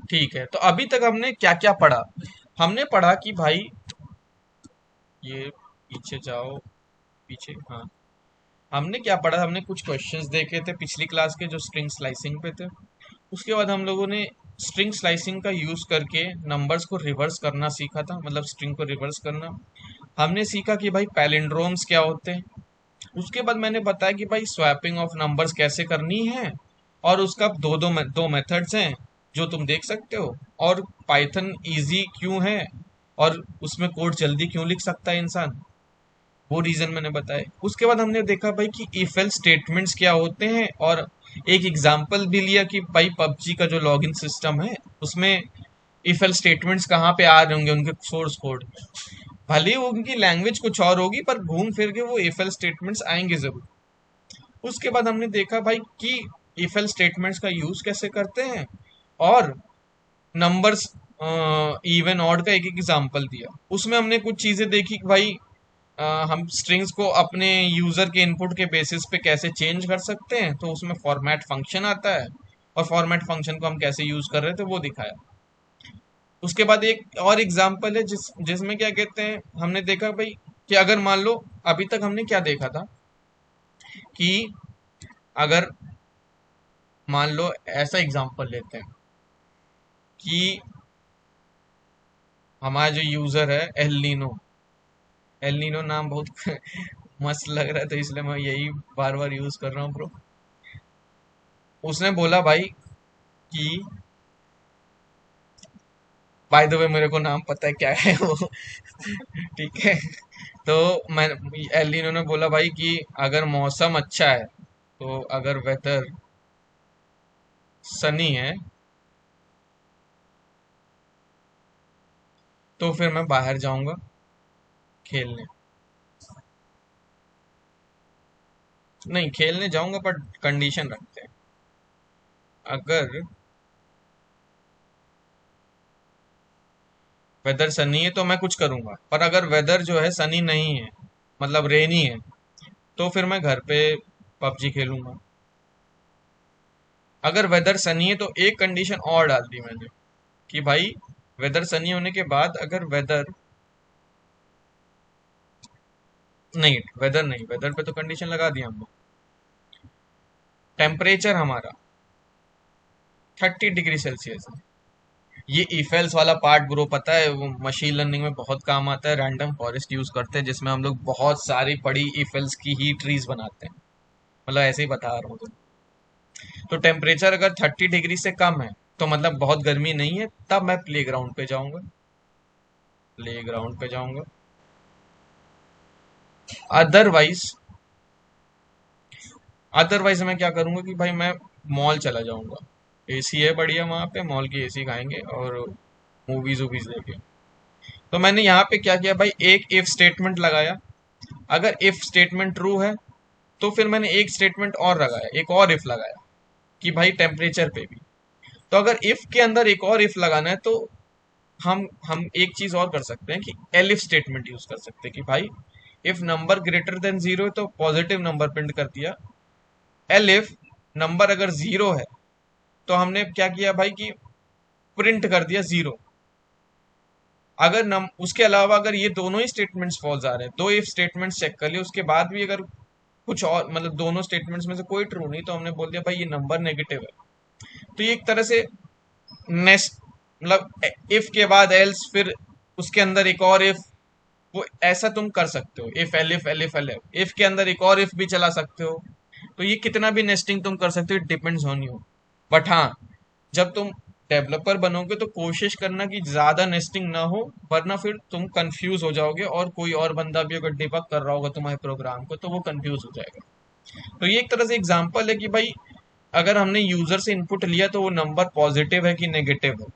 ठीक है, तो अभी तक हमने क्या क्या पढ़ा? हमने पढ़ा कि भाई ये पीछे जाओ, पीछे, हाँ। हमने क्या पढ़ा, हमने कुछ क्वेश्चंस देखे थे पिछली क्लास के जो स्ट्रिंग स्लाइसिंग पे थे। उसके बाद हम लोगों ने स्ट्रिंग स्लाइसिंग का यूज करके नंबर्स को रिवर्स करना सीखा था, मतलब स्ट्रिंग को रिवर्स करना। हमने सीखा कि भाई पैलिंड्रोम्स क्या होते हैं। उसके बाद मैंने बताया कि भाई स्वैपिंग ऑफ नंबर्स कैसे करनी है, और उसका दो मेथड्स हैं जो तुम देख सकते हो, और पाइथन इजी क्यों है और उसमें कोड जल्दी क्यों लिख सकता है इंसान, वो रीजन मैंने बताया। उसके बाद हमने देखा भाई कि इफ एल्स स्टेटमेंट्स क्या होते हैं, और एक एग्जांपल भी लिया कि भाई पबजी का जो लॉगिन सिस्टम है उसमें इफ एल्स स्टेटमेंट्स कहाँ पे आ रहे होंगे उनके सोर्स कोड में। भले ही उनकी लैंग्वेज कुछ और होगी पर घूम फिर के वो इफ एल्स स्टेटमेंट्स आएंगे जरूर। उसके बाद हमने देखा भाई कि इफ एल्स स्टेटमेंट्स का यूज कैसे करते हैं, और नंबर्स इवन ऑड का एक एग्जांपल दिया। उसमें हमने कुछ चीजें देखी कि भाई हम स्ट्रिंग्स को अपने यूजर के इनपुट के बेसिस पे कैसे चेंज कर सकते हैं, तो उसमें फॉर्मेट फंक्शन आता है, और फॉर्मेट फंक्शन को हम कैसे यूज कर रहे थे वो दिखाया। उसके बाद एक और एग्जांपल है जिसमें क्या कहते हैं, हमने देखा भाई कि अगर मान लो, अभी तक हमने क्या देखा था कि अगर मान लो ऐसा एग्जांपल लेते हैं कि हमारा जो यूजर है एलिनो, एलिनो नाम बहुत मस्त लग रहा है तो इसलिए मैं यही बार बार यूज कर रहा हूँ ब्रो। उसने बोला भाई कि बाय द वे मेरे को नाम पता है क्या है वो ठीक है। तो मैं एलिनो ने बोला भाई कि अगर मौसम अच्छा है, तो अगर वेदर सनी है तो फिर मैं बाहर जाऊंगा खेलने। नहीं, खेलने जाऊंगा पर कंडीशन रखते हैं, अगर वेदर सनी है तो मैं कुछ करूंगा, पर अगर वेदर जो है सनी नहीं है, मतलब रेनी है, तो फिर मैं घर पे पबजी खेलूंगा। अगर वेदर सनी है तो एक कंडीशन और डाल दी मैंने कि भाई वेदर सनी होने के बाद अगर वेदर नहीं, वेदर नहीं, वेदर पे तो कंडीशन लगा दिया हमने। टेम्परेचर हमारा 30 डिग्री सेल्सियस है। ये इफेल्स वाला पार्ट ब्रो पता है वो मशीन लर्निंग में बहुत काम आता है। रैंडम फॉरेस्ट यूज करते हैं जिसमें हम लोग बहुत सारी बड़ी इफेल्स की ही ट्रीज बनाते हैं, मतलब ऐसे ही बता रहा हूँ तो टेम्परेचर अगर 30 डिग्री से कम है तो मतलब बहुत गर्मी नहीं है, तब मैं प्लेग्राउंड पे जाऊंगा, प्लेग्राउंड पे जाऊंगा। अदरवाइज अदरवाइज मैं क्या करूंगा कि भाई मैं मॉल चला जाऊंगा, एसी है बढ़िया वहां पे, मॉल की एसी खाएंगे और मूवीज वूवीज देखें। तो मैंने यहाँ पे क्या किया भाई, एक इफ स्टेटमेंट लगाया। अगर इफ स्टेटमेंट ट्रू है तो फिर मैंने एक स्टेटमेंट और लगाया, एक और इफ लगाया कि भाई टेम्परेचर पे भी। तो अगर इफ के अंदर एक और इफ लगाना है तो हम एक चीज और कर सकते हैं कि एलिफ स्टेटमेंट यूज कर सकते हैं कि भाई if number greater than zero है तो पॉजिटिव नंबर प्रिंट कर दिया। एलिफ नंबर अगर जीरो है तो हमने क्या किया भाई कि प्रिंट कर दिया जीरो। अगर उसके अलावा अगर ये दोनों ही स्टेटमेंट्स फॉल्स आ रहे हैं, दो इफ स्टेटमेंट्स चेक कर लिए उसके बाद भी अगर कुछ और मतलब दोनों स्टेटमेंट्स में से कोई ट्रू नहीं, तो हमने बोल दिया भाई ये नंबर नेगेटिव है। तो ये एक तरह से नेक्स्ट मतलब इफ के बाद एल्स फिर उसके अंदर एक और इफ, वो ऐसा तुम कर सकते हो। If elif elif elif if के अंदर एक और इफ भी चला सकते हो। तो ये कितना भी नेस्टिंग तुम कर सकते हो, it depends on you. But हाँ, जब तुम डेवलपर बनोगे तो कोशिश करना कि ज्यादा नेस्टिंग ना हो, वरना फिर तुम कंफ्यूज हो जाओगे और कोई और बंदा भी अगर डिबग कर रहा होगा तुम्हारे प्रोग्राम को तो वो कंफ्यूज हो जाएगा। तो ये एक तरह से एग्जांपल है कि भाई अगर हमने यूजर से इनपुट लिया तो वो नंबर पॉजिटिव है कि नेगेटिव है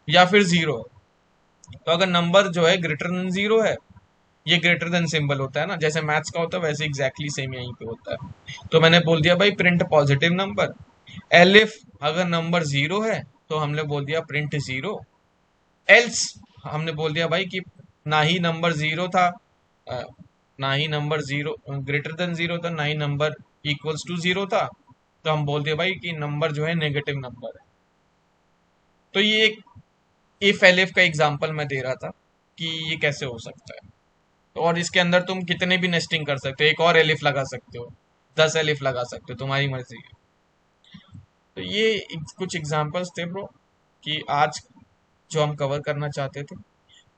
या फिर जीरो है। तो अगर नंबर जो है ग्रेटर देन जीरो है, ये ग्रेटर देन सिंबल होता है ना, जैसे मैथ्स का होता है वैसे एग्जैक्टली सेम यहीं पे होता है। तो मैंने बोल दिया भाई प्रिंट पॉजिटिव नंबर। एलिफ अगर नंबर जीरो है तो हमने बोल दिया प्रिंट जीरो। एल्स हमने बोल दिया भाई कि ना ही नंबर जीरो था, अ, ना ही number zero greater than zero था, ना ही नंबर इक्वल्स टू जीरो था। तो हम बोल दिया भाई कि नंबर जो है नेगेटिव नंबर है। तो ये एक इफ एलिफ का एग्जांपल मैं दे रहा था कि ये कैसे हो सकता है। तो और इसके अंदर तुम कितने भी नेस्टिंग कर सकते हो, एक और एलिफ लगा सकते हो, 10 एलिफ लगा सकते हो, तुम्हारी मर्जी है। तो ये कुछ एग्जांपल्स थे ब्रो कि आज जो हम कवर करना चाहते थे।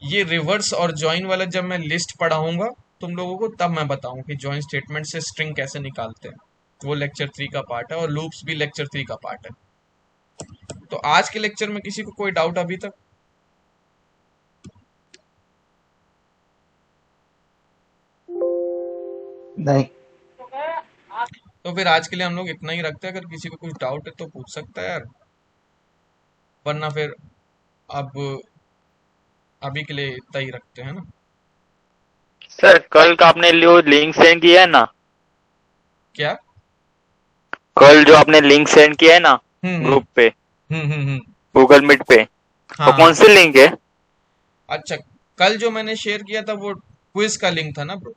ये रिवर्स और जॉइन वाला जब मैं लिस्ट पढ़ाऊंगा तुम लोगों को तब मैं बताऊं कि जॉइन स्टेटमेंट से स्ट्रिंग कैसे निकालते हैं। वो लेक्चर 3 का पार्ट है और लूप्स भी लेक्चर 3 का पार्ट है। तो आज के लेक्चर में किसी को कोई डाउट अभी तक? नहीं। तो फिर आज के लिए हम लोग इतना ही रखते हैं, अगर किसी को कुछ डाउट है तो पूछ सकता है यार, वरना फिर अब अभी के लिए इतना ही रखते हैं ना। सर कल का आपने जो लिंक सेंड किया है ना, क्या? कल जो आपने लिंक सेंड किया है ना हम्म ग्रुप पे हम्म। गूगल मीट पे, वो हाँ कौन सी लिंक है? अच्छा, कल जो मैंने शेयर किया था वो क्विज का लिंक था ना ब्रो।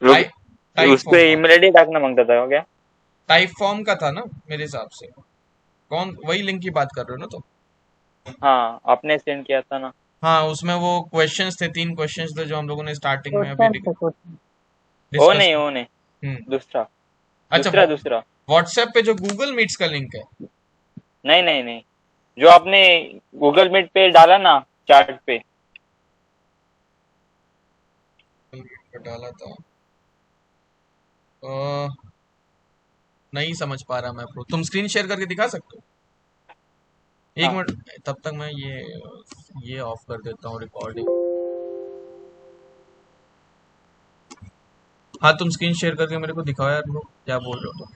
टाइप टाइप उस फॉर्म पे वाला, ईमेल आईडी डालना मांगता था क्या? टाइप फॉर्म का था ना मेरे हिसाब से। कौन, वही लिंक की बात कर रहे हो ना तुम? हाँ आपने सेंड किया था ना। हाँ, उसमें वो क्वेश्चंस थे, 3 क्वेश्चंस थे जो हम लोगों ने स्टार्टिंग में अभी वो डिस्कस नहीं, किए। वो नहीं, हम्म। दूसरा, अच्छा, दूसरा। व्हाट्सएप पे जो गूगल मीट्स का लिंक है? नहीं नहीं नहीं, जो आपने गूगल मीट पे डाला ना चैट पे। डाला था, अ, नहीं समझ पा रहा मैं ब्रो, तुम स्क्रीन शेयर करके दिखा सकते हो? एक हाँ मिनट, तब तक मैं ये ऑफ कर देता हूँ रिकॉर्डिंग। हाँ, तुम स्क्रीन शेयर करके मेरे को दिखाओ यार ब्रो, क्या बोल रहे हो तुम?